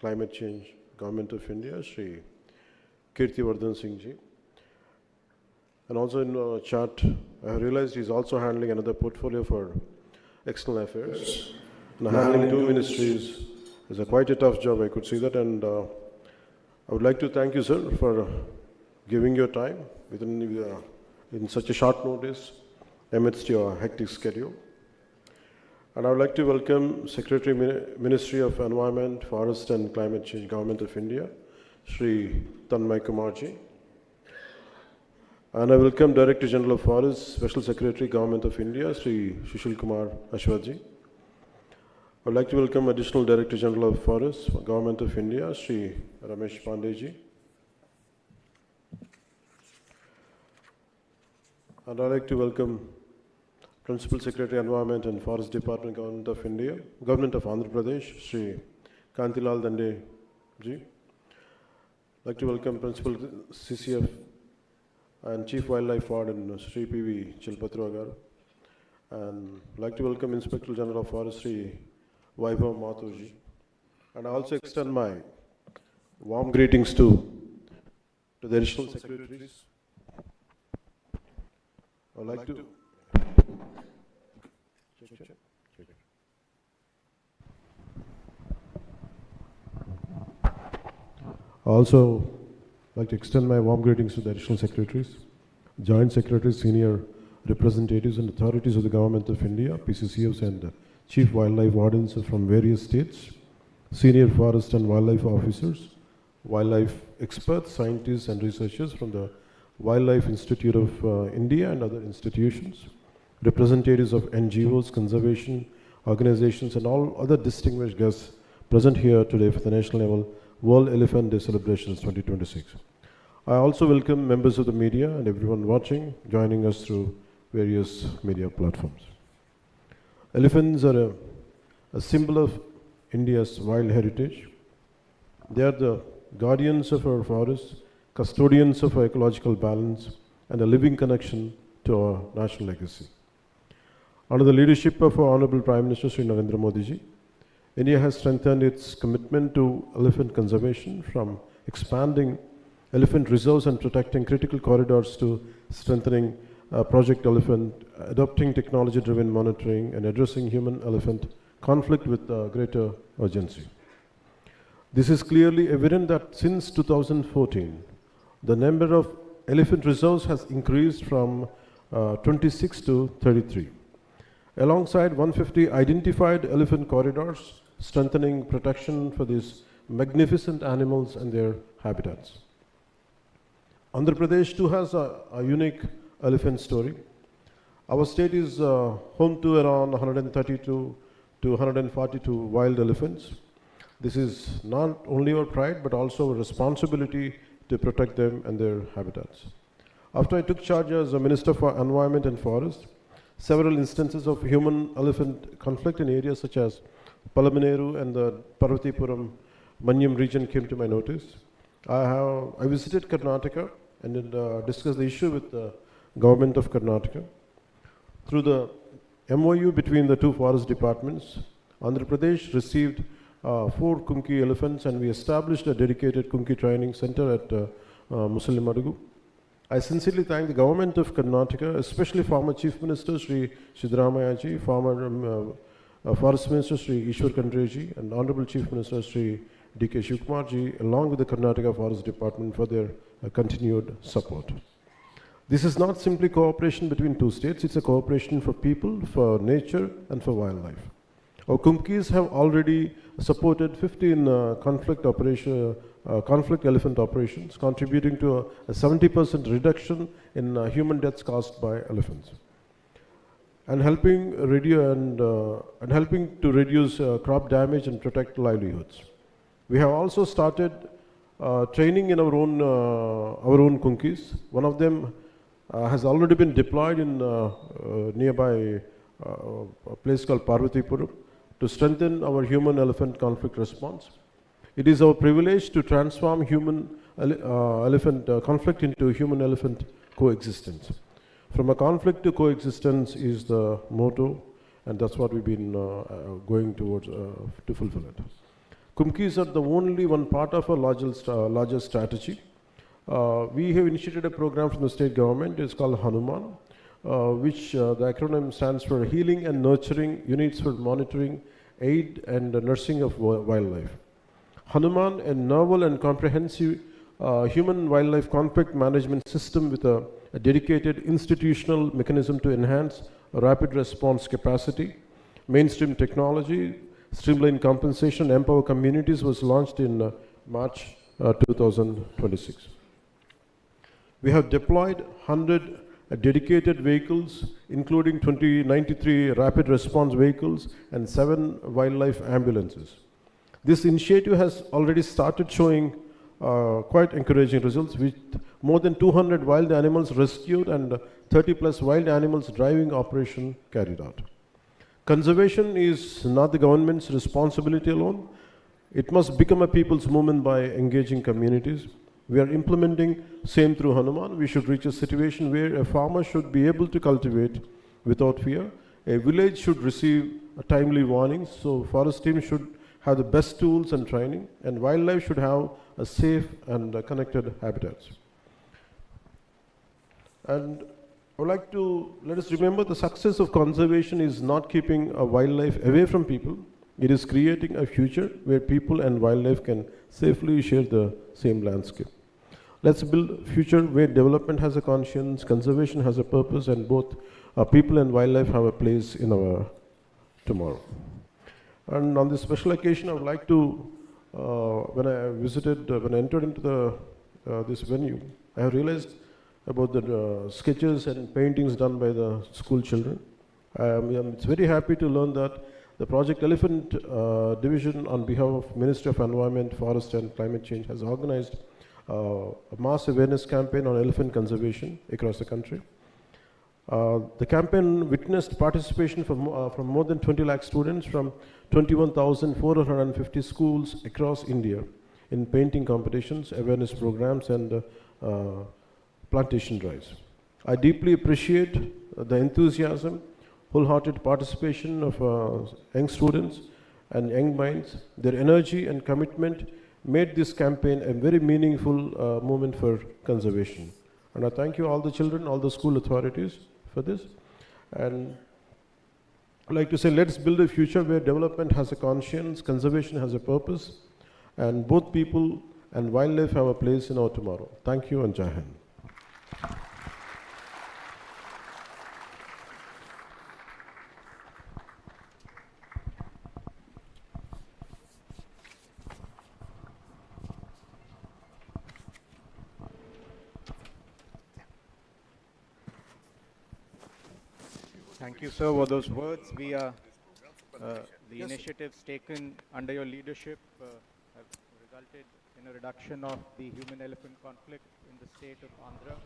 Climate Change, Government of India, Sri Vardhan Singh Ji. And also in chat, I realized he's also handling another portfolio for external affairs. And handling two ministries is quite a tough job, I could see that. And I would like to thank you, sir, for giving your time in such a short notice amidst your hectic schedule. And I would like to welcome Secretary Ministry of Environment, Forest and Climate Change, Government of India, Sri Tanmay Kumarji. And I welcome Director General of Forest, Special Secretary, Government of India, Sri Sushil Kumar Ashwaji. I would like to welcome Additional Director General of Forest, Government of India, Sri Ramesh Pandeyji. And I would like to welcome Principal Secretary Environment and Forest Department, Government of India, Government of Andhra Pradesh, Sri Kantilal Dande ji. I'd like to welcome Principal CCF and Chief Wildlife Warden, Sri P.V. Chilpatra garu. And I'd like to welcome Inspector General of Forestry, Vaibhav Mathur ji. And I also extend my warm greetings to the additional secretaries. I'd like to also like to extend my warm greetings to the additional secretaries, joint secretaries, senior representatives and authorities of the Government of India, PCCFs and chief wildlife wardens from various states, senior forest and wildlife officers, wildlife experts, scientists and researchers from the Wildlife Institute of India and other institutions, representatives of NGOs, conservation organizations and all other distinguished guests present here today for the national level World Elephant Day celebrations 2026. I also welcome members of the media and everyone watching, joining us through various media platforms. Elephants are a symbol of India's wild heritage. They are the guardians of our forests, custodians of our ecological balance, and a living connection to our national legacy. Under the leadership of our Honorable Prime Minister Sri Narendra Modi ji, India has strengthened its commitment to elephant conservation, from expanding elephant reserves and protecting critical corridors to strengthening Project Elephant, adopting technology-driven monitoring and addressing human-elephant conflict with greater urgency. This is clearly evident that since 2014, the number of elephant reserves has increased from 26 to 33. Alongside 150 identified elephant corridors, strengthening protection for these magnificent animals and their habitats. Andhra Pradesh too has a unique elephant story. Our state is home to around 132 to 142 wild elephants. This is not only our pride but also a responsibility to protect them and their habitats. After I took charge as a Minister for Environment and Forest, several instances of human-elephant conflict in areas such as Palamaneru and the Parvatipuram Manyam region came to my notice. I visited Karnataka and discussed the issue with the government of Karnataka. Through the MOU between the two forest departments, Andhra Pradesh received 4 Kunki elephants and we established a dedicated Kunki training center at Musallimadugu. I sincerely thank the government of Karnataka, especially former Chief Minister Sri Siddaramaiah ji, former Forest Minister Sri Ishwar Khandre ji, and Honorable Chief Minister Sri D.K. Shivkumar ji, along with the Karnataka Forest Department for their continued support. This is not simply cooperation between two states, it's a cooperation for people, for nature and for wildlife. Our Kumkis have already supported 15 conflict elephant operations, contributing to a 70% reduction in human deaths caused by elephants, and helping to reduce crop damage and protect livelihoods. We have also started training in our own Kumkis. One of them has already been deployed in nearby a place called Parvatipuram to strengthen our human-elephant conflict response. It is our privilege to transform human-elephant conflict into human-elephant coexistence. From a conflict to coexistence is the motto, and that's what we've been going towards to fulfill it. Kumkis are the only one part of a larger strategy. We have initiated a program from the state government. It's called Hanuman, which the acronym stands for Healing and Nurturing Units for Monitoring, Aid and Nursing of Wildlife. Hanuman, a novel and comprehensive human-wildlife conflict management system with a dedicated institutional mechanism to enhance rapid response capacity, mainstream technology, streamline compensation, empower communities, was launched in March 2026. We have deployed 100 dedicated vehicles, including 93 rapid response vehicles and 7 wildlife ambulances. This initiative has already started showing quite encouraging results, with more than 200 wild animals rescued and 30 plus wild animals driving operation carried out. Conservation is not the government's responsibility alone. It must become a people's movement by engaging communities. We are implementing same through Hanuman. We should reach a situation where a farmer should be able to cultivate without fear. A village should receive timely warnings. So forest team should have the best tools and training, and wildlife should have a safe and connected habitats. And I would like to let us remember the success of conservation is not keeping wildlife away from people. It is creating a future where people and wildlife can safely share the same landscape. Let's build a future where development has a conscience, conservation has a purpose, and both people and wildlife have a place in our tomorrow. And on this special occasion, I would like to, when I entered into this venue, I have realized about the sketches and paintings done by the school children. I'm very happy to learn that the Project Elephant division, on behalf of Ministry of Environment, Forest and Climate Change, has organized a mass awareness campaign on elephant conservation across the country. The campaign witnessed participation from more than 20 lakh students from 21,450 schools across India in painting competitions, awareness programs, and plantation drives. I deeply appreciate the enthusiasm, wholehearted participation of young students and young minds. Their energy and commitment made this campaign a very meaningful movement for conservation. And I thank you, all the children, all the school authorities, for this. And I'd like to say, let's build a future where development has a conscience, conservation has a purpose, and both people and wildlife have a place in our tomorrow. Thank you, and Jai Hind. Thank you, sir, for those words. The initiatives taken under your leadership have resulted in a reduction of the human-elephant conflict in the state of Andhra.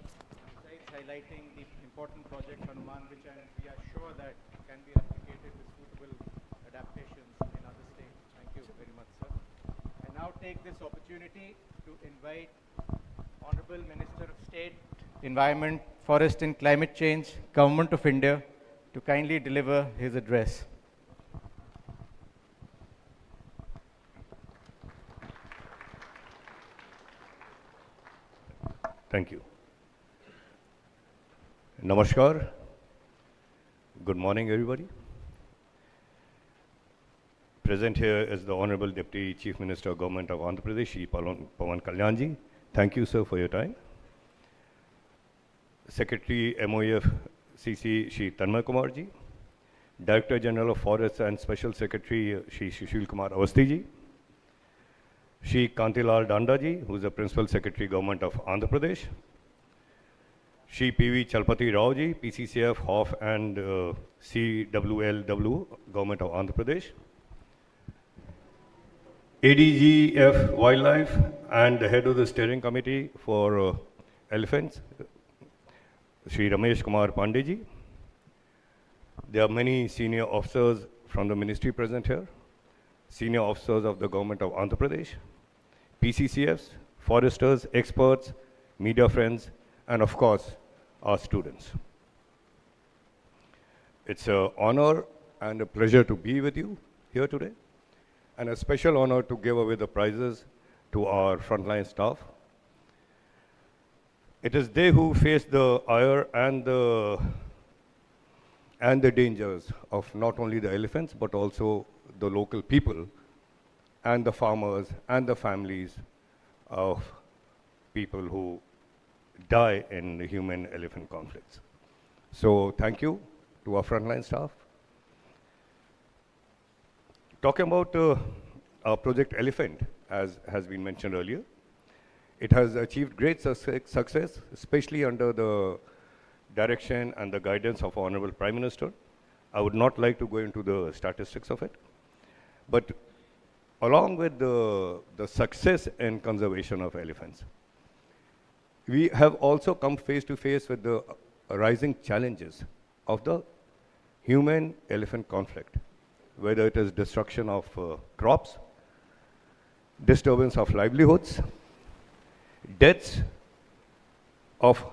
Besides highlighting the important project Hanuman, which we are sure that can be replicated with suitable adaptations in other states. Thank you very much, sir. I now take this opportunity to invite Honorable Minister of State, Environment, Forest and Climate Change, Government of India, to kindly deliver his address. Thank you. Namaskar. Good morning, everybody. Present here is the Honorable Deputy Chief Minister of Government of Andhra Pradesh, Shri Pawan Kalyanji. Thank you, sir, for your time. Secretary MOEF CC Shri Tanmay Kumarji, Director General of Forests and Special Secretary Shri Sushil Kumar Awasthi ji, Shri Kantilal Danda ji, who is the Principal Secretary Government of Andhra Pradesh, Shri P.V. Chalpati Rao ji, PCCF, HOF and CWLW, Government of Andhra Pradesh, ADGF Wildlife and the head of the steering committee for elephants, Shri Ramesh Kumar Pandey ji. There are many senior officers from the ministry present here, senior officers of the government of Andhra Pradesh, PCCFs, foresters, experts, media friends, and of course, our students. It's an honor and a pleasure to be with you here today, and a special honor to give away the prizes to our frontline staff. It is they who face the ire and the dangers of not only the elephants, but also the local people and the farmers and the families of people who die in the human-elephant conflicts. So thank you to our frontline staff. Talking about our project Elephant, as has been mentioned earlier, it has achieved great success, especially under the direction and the guidance of Honorable Prime Minister. I would not like to go into the statistics of it, but along with the success in conservation of elephants, we have also come face to face with the rising challenges of the human-elephant conflict, whether it is destruction of crops, disturbance of livelihoods, deaths of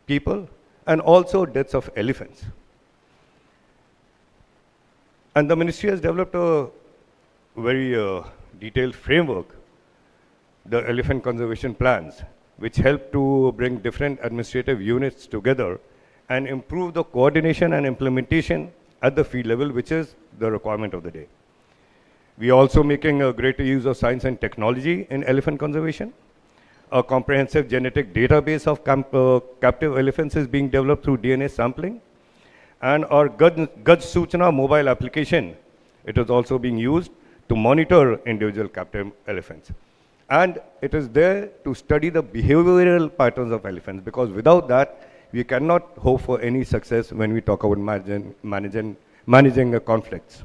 people, and also deaths of elephants. And the ministry has developed a very detailed framework, the elephant conservation plans, which help to bring different administrative units together and improve the coordination and implementation at the field level, which is the requirement of the day. We are also making a greater use of science and technology in elephant conservation. A comprehensive genetic database of captive elephants is being developed through DNA sampling. And our Gaj Suchna mobile application, it is also being used to monitor individual captive elephants. And it is there to study the behavioral patterns of elephants, because without that, we cannot hope for any success when we talk about managing conflicts.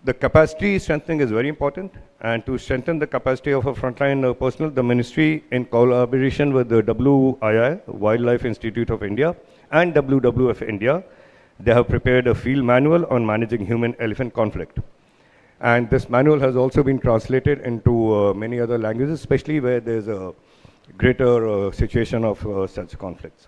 The capacity strengthening is very important, and to strengthen the capacity of a frontline personnel, the ministry, in collaboration with the WII, Wildlife Institute of India, and WWF India, they have prepared a field manual on managing human-elephant conflict. And this manual has also been translated into many other languages, especially where there's a greater situation of such conflicts.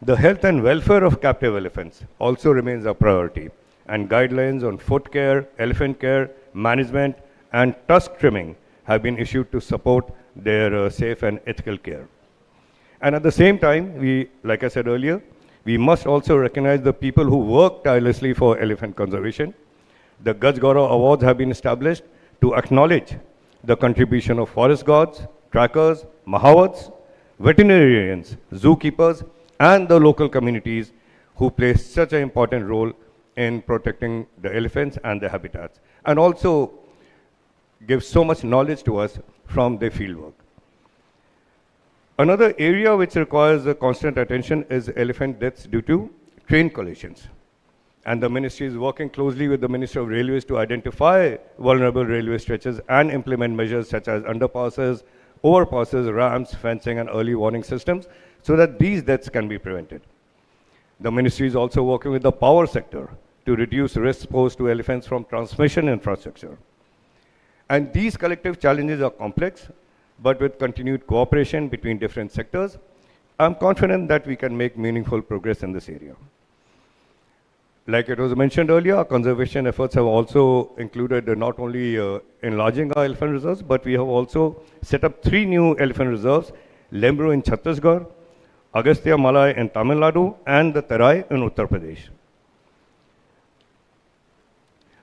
The health and welfare of captive elephants also remains a priority, and guidelines on foot care, elephant care, management, and tusk trimming have been issued to support their safe and ethical care. And at the same time, we, like I said earlier, we must also recognize the people who work tirelessly for elephant conservation. The Gaj Gaurav Awards have been established to acknowledge the contribution of forest guards, trackers, mahawats, veterinarians, zookeepers, and the local communities who play such an important role in protecting the elephants and their habitats, and also give so much knowledge to us from their fieldwork. Another area which requires constant attention is elephant deaths due to train collisions. And the ministry is working closely with the Ministry of Railways to identify vulnerable railway stretches and implement measures such as underpasses, overpasses, ramps, fencing, and early warning systems so that these deaths can be prevented. The ministry is also working with the power sector to reduce risks posed to elephants from transmission infrastructure. And these collective challenges are complex, but with continued cooperation between different sectors, I'm confident that we can make meaningful progress in this area. Like it was mentioned earlier, our conservation efforts have also included not only enlarging our elephant reserves, but we have also set up 3 new elephant reserves, Lembru in Chhattisgarh, Agastya Malai in Tamil Nadu, and the Terai in Uttar Pradesh.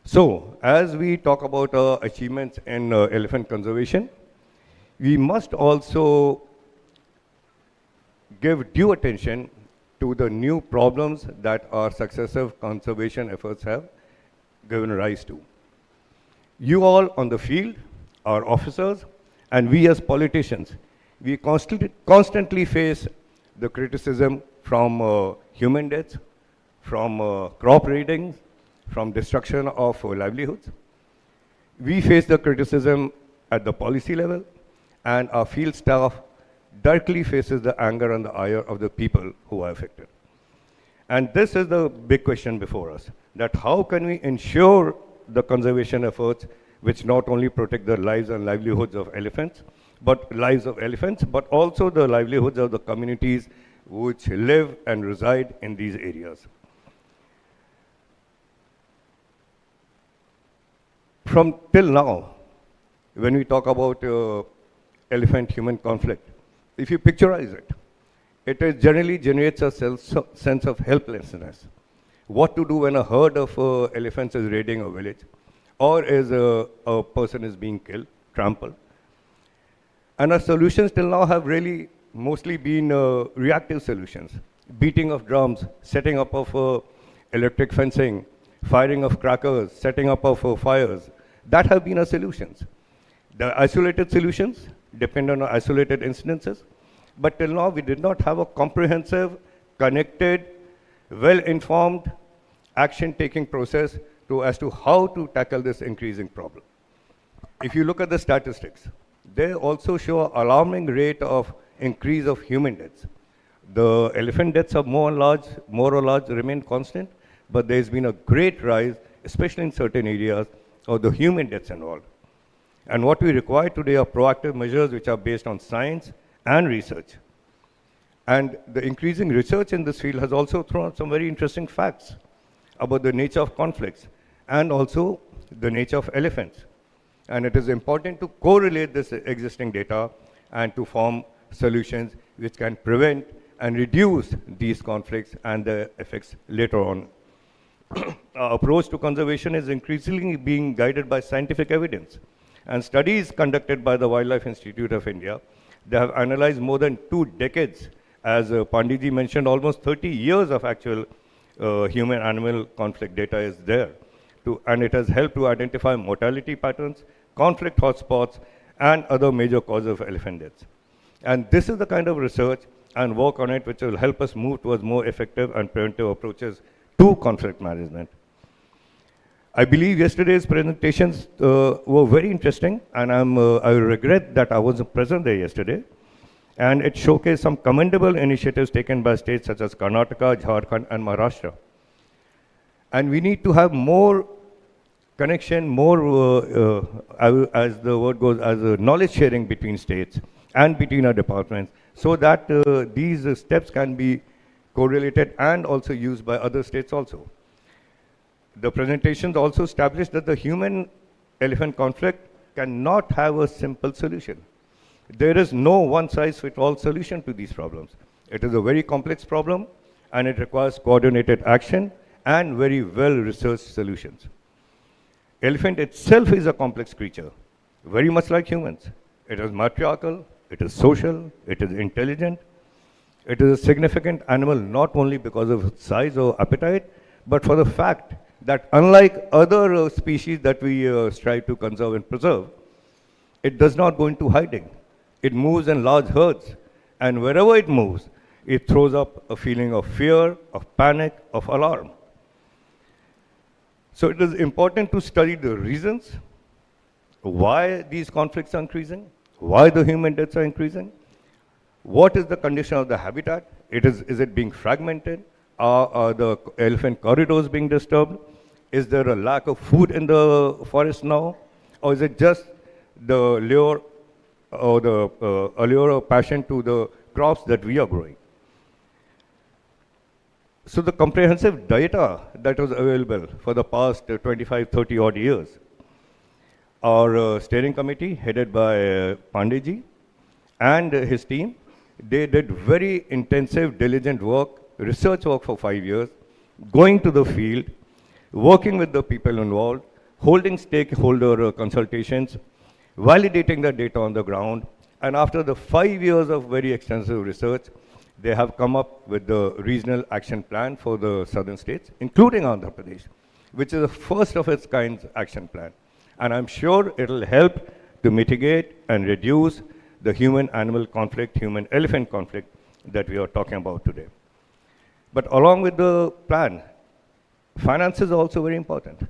So, as we talk about our achievements in elephant conservation, we must also give due attention to the new problems that our successive conservation efforts have given rise to. You all on the field, our officers, and we as politicians, we constantly face the criticism from human deaths, from crop raiding, from destruction of livelihoods. We face the criticism at the policy level, and our field staff directly faces the anger and the ire of the people who are affected. And this is the big question before us, that how can we ensure the conservation efforts which not only protect the lives and livelihoods of elephants, but also the livelihoods of the communities which live and reside in these areas. From till now, when we talk about elephant-human conflict, if you picturize it, it generally generates a sense of helplessness. What to do when a herd of elephants is raiding a village, or is a person is being killed, trampled. And our solutions till now have really mostly been reactive solutions. Beating of drums, setting up of electric fencing, firing of crackers, setting up of fires. That have been our solutions. The isolated solutions depend on isolated incidences, but till now we did not have a comprehensive, connected, well-informed, action-taking process as to how to tackle this increasing problem. If you look at the statistics, they also show an alarming rate of increase of human deaths. The elephant deaths are more or large remain constant, but there's been a great rise, especially in certain areas, of the human deaths involved. And what we require today are proactive measures which are based on science and research. And the increasing research in this field has also thrown up some very interesting facts about the nature of conflicts and also the nature of elephants. And it is important to correlate this existing data and to form solutions which can prevent and reduce these conflicts and the effects later on. Our approach to conservation is increasingly being guided by scientific evidence. And studies conducted by the Wildlife Institute of India, they have analyzed more than 2 decades, as Panditji mentioned, almost 30 years of actual human-animal conflict data is there. And it has helped to identify mortality patterns, conflict hotspots, and other major causes of elephant deaths. And this is the kind of research and work on it which will help us move towards more effective and preventive approaches to conflict management. I believe yesterday's presentations were very interesting, and I regret that I wasn't present there yesterday. And it showcased some commendable initiatives taken by states such as Karnataka, Jharkhand, and Maharashtra. And we need to have more connection, more, as the word goes, as a knowledge sharing between states and between our departments, so that these steps can be correlated and also used by other states also. The presentations also established that the human-elephant conflict cannot have a simple solution. There is no one-size-fits-all solution to these problems. It is a very complex problem, and it requires coordinated action and very well-researched solutions. Elephant itself is a complex creature, very much like humans. It is matriarchal, it is social, it is intelligent. It is a significant animal not only because of its size or appetite, but for the fact that unlike other species that we strive to conserve and preserve, it does not go into hiding. It moves in large herds, and wherever it moves, it throws up a feeling of fear, of panic, of alarm. So it is important to study the reasons why these conflicts are increasing, why the human deaths are increasing, what is the condition of the habitat, is it being fragmented, are the elephant corridors being disturbed, is there a lack of food in the forest now, or is it just the lure or the allure of passion to the crops that we are growing. So the comprehensive data that was available for the past 25, 30 odd years, our steering committee headed by Pandeyji and his team, they did very intensive, diligent work, research work for 5 years, going to the field, working with the people involved, holding stakeholder consultations, validating the data on the ground, and after the 5 years of very extensive research, they have come up with the regional action plan for the southern states, including Andhra Pradesh, which is the first of its kind action plan. And I'm sure it'll help to mitigate and reduce the human-animal conflict, human-elephant conflict that we are talking about today. But along with the plan, finance is also very important.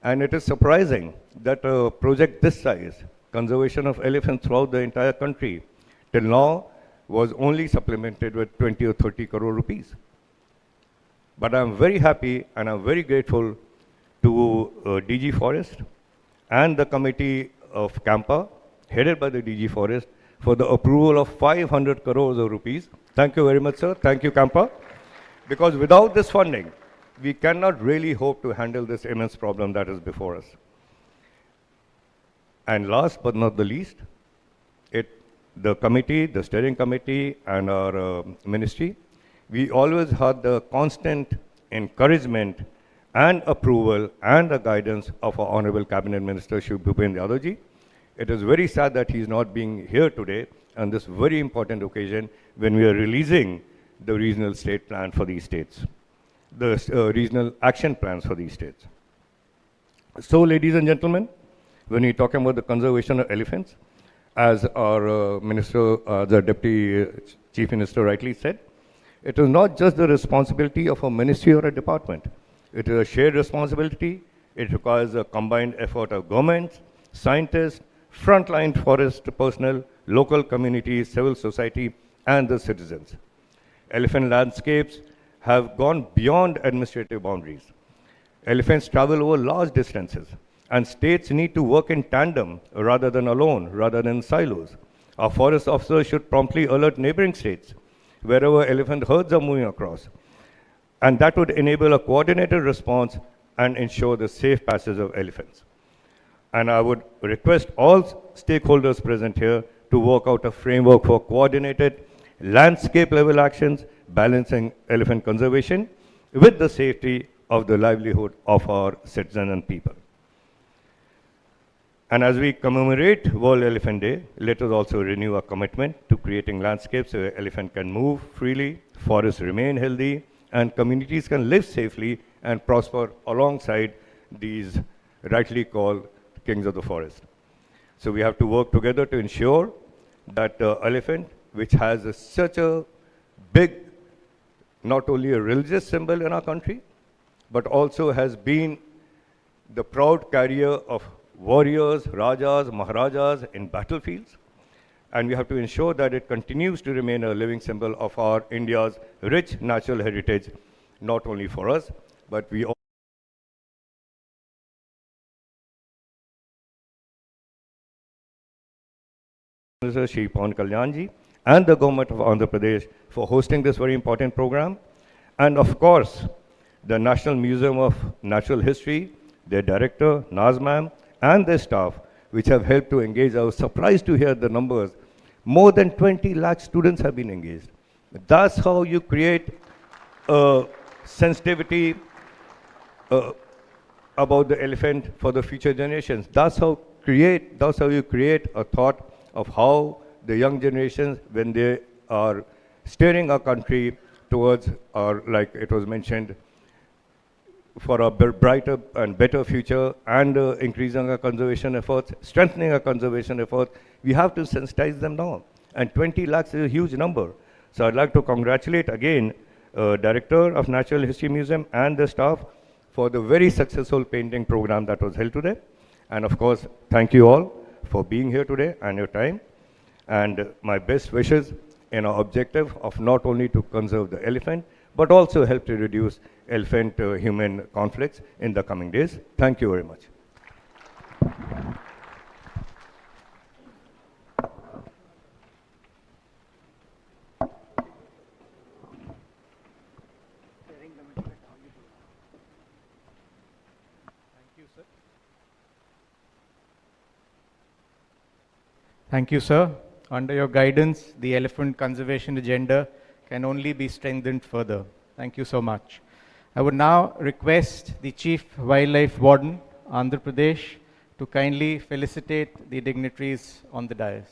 And it is surprising that a project this size, conservation of elephants throughout the entire country, till now was only supplemented with 20 or 30 crore rupees. But I'm very happy and I'm very grateful to DG Forest and the committee of CAMPA, headed by the DG Forest, for the approval of 500 crores of rupees. Thank you very much, sir. Thank you, CAMPA. Because without this funding, we cannot really hope to handle this immense problem that is before us. And last but not the least, the committee, the steering committee, and our ministry, we always had the constant encouragement and approval and the guidance of our Honorable Cabinet Minister, Shri Bhupen Yadavji. It is very sad that he is not being here today on this very important occasion when we are releasing the regional state plan for these states, the regional action plans for these states. So, ladies and gentlemen, when we're talking about the conservation of elephants, as our minister, the Deputy Chief Minister rightly said, it is not just the responsibility of a ministry or a department. It is a shared responsibility. It requires a combined effort of governments, scientists, frontline forest personnel, local communities, civil society, and the citizens. Elephant landscapes have gone beyond administrative boundaries. Elephants travel over large distances, and states need to work in tandem rather than alone, rather than silos. Our forest officers should promptly alert neighboring states wherever elephant herds are moving across. And that would enable a coordinated response and ensure the safe passage of elephants. And I would request all stakeholders present here to work out a framework for coordinated landscape level actions, balancing elephant conservation with the safety of the livelihood of our citizens and people. And as we commemorate World Elephant Day, let us also renew our commitment to creating landscapes where elephants can move freely, forests remain healthy, and communities can live safely and prosper alongside these rightly called kings of the forest. So we have to work together to ensure that the elephant, which has such a big, not only a religious symbol in our country, but also has been the proud carrier of warriors, rajas, maharajas in battlefields. And we have to ensure that it continues to remain a living symbol of our India's rich natural heritage, not only for us, but we all. Minister Shri Pawan Kalyan ji and the government of Andhra Pradesh for hosting this very important program. And of course, the National Museum of Natural History, their director, Naz ma'am, and their staff, which have helped to engage. I was surprised to hear the numbers. More than 20 lakh students have been engaged. That's how you create a sensitivity about the elephant for the future generations. That's how you create a thought of how the young generations, when they are steering our country towards our, like it was mentioned, for a brighter and better future, and increasing our conservation efforts, strengthening our conservation efforts, we have to sensitize them now. And 20 lakhs is a huge number. So I'd like to congratulate again Director of Natural History Museum and the staff for the very successful painting program that was held today. And of course, thank you all for being here today and your time. And my best wishes in our objective of not only to conserve the elephant, but also help to reduce elephant-human conflicts in the coming days. Thank you very much. Thank you, sir. Under your guidance, the elephant conservation agenda can only be strengthened further. Thank you so much. I would now request the Chief Wildlife Warden, Andhra Pradesh, to kindly felicitate the dignitaries on the dais.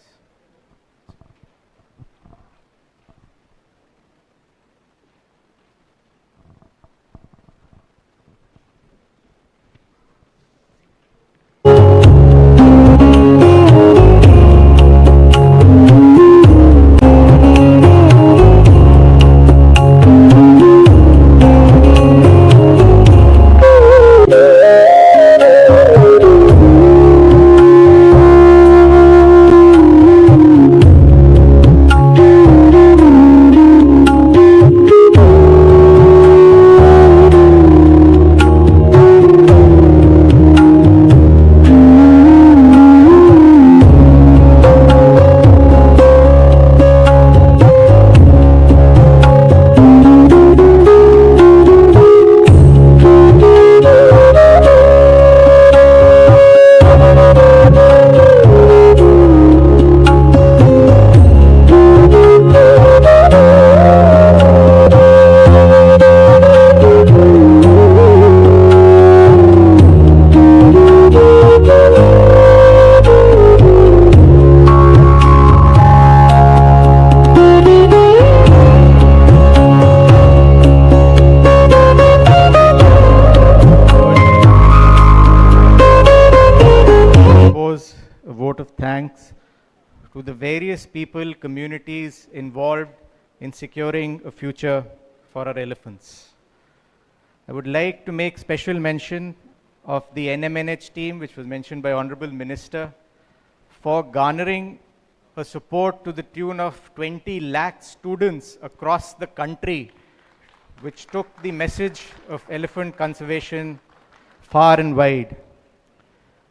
the various people, communities involved in securing a future for our elephants. I would like to make special mention of the NMNH team, which was mentioned by Honorable Minister, for garnering a support to the tune of 20 lakh students across the country, which took the message of elephant conservation far and wide.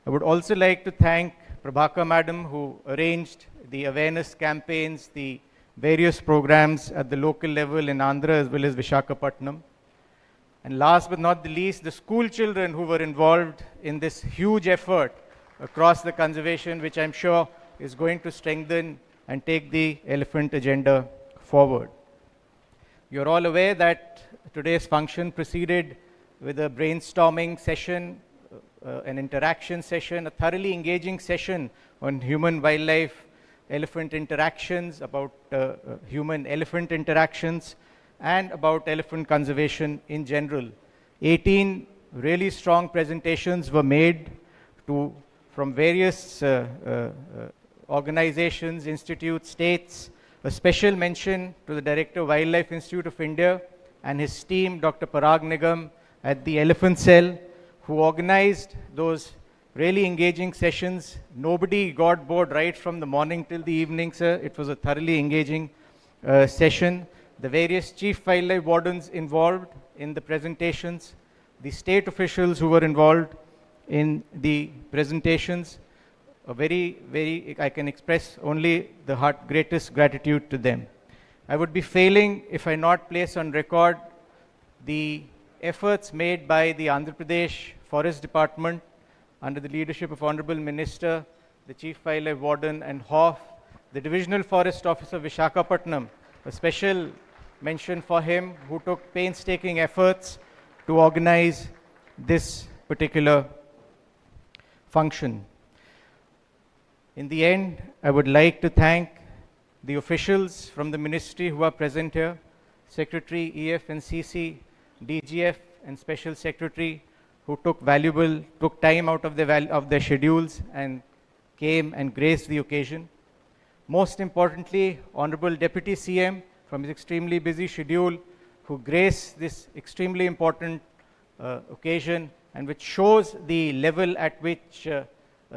I would also like to thank Prabhakar Madam, who arranged the awareness campaigns, the various programs at the local level in Andhra as well as Visakhapatnam. And last but not the least, the school children who were involved in this huge effort across the conservation, which I'm sure is going to strengthen and take the elephant agenda forward. You're all aware that today's function proceeded with a brainstorming session, an interaction session, a thoroughly engaging session on human-wildlife elephant interactions, about human-elephant interactions, and about elephant conservation in general. 18 really strong presentations were made from various organizations, institutes, states. A special mention to the Director, Wildlife Institute of India, and his team, Dr. Parag Nigam at the Elephant Cell, who organized those really engaging sessions. Nobody got bored right from the morning till the evening, sir. It was a thoroughly engaging session. The various chief wildlife wardens involved in the presentations, the state officials who were involved in the presentations, I can express only the greatest gratitude to them. I would be failing if I not place on record the efforts made by the Andhra Pradesh Forest Department under the leadership of Honorable Minister, the Chief Wildlife Warden and HOF, the Divisional Forest Officer Visakhapatnam, a special mention for him, who took painstaking efforts to organize this particular function. In the end, I would like to thank the officials from the ministry who are present here, Secretary, EF and CC, DGF and Special Secretary, who took time out of their schedules and came and graced the occasion. Most importantly, Honorable Deputy CM from his extremely busy schedule, who graced this extremely important occasion, and which shows the level at which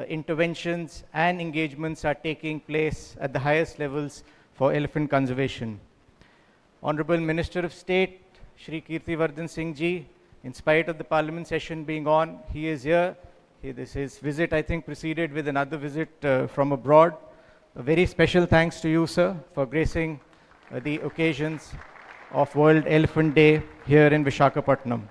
interventions and engagements are taking place at the highest levels for elephant conservation. Honorable Minister of State, Shri Kirtivardhan Singh Ji, in spite of the Parliament session being on, he is here. His visit, I think, preceded with another visit from abroad. A very special thanks to you, sir, for gracing the occasions of World Elephant Day here in Visakhapatnam.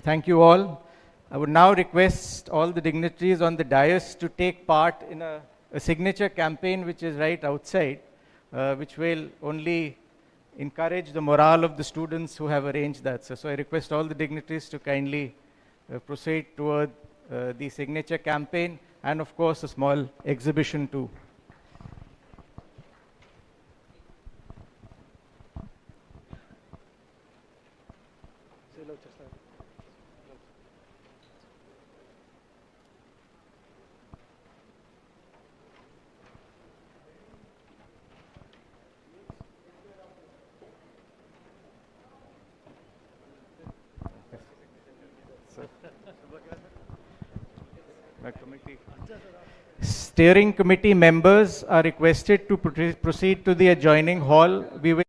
Thank you all. I would now request all the dignitaries on the dais to take part in a signature campaign which is right outside, which will only encourage the morale of the students who have arranged that. So I request all the dignitaries to kindly proceed toward the signature campaign, and of course a small exhibition too. Steering committee members are requested to proceed to the adjoining hall. We will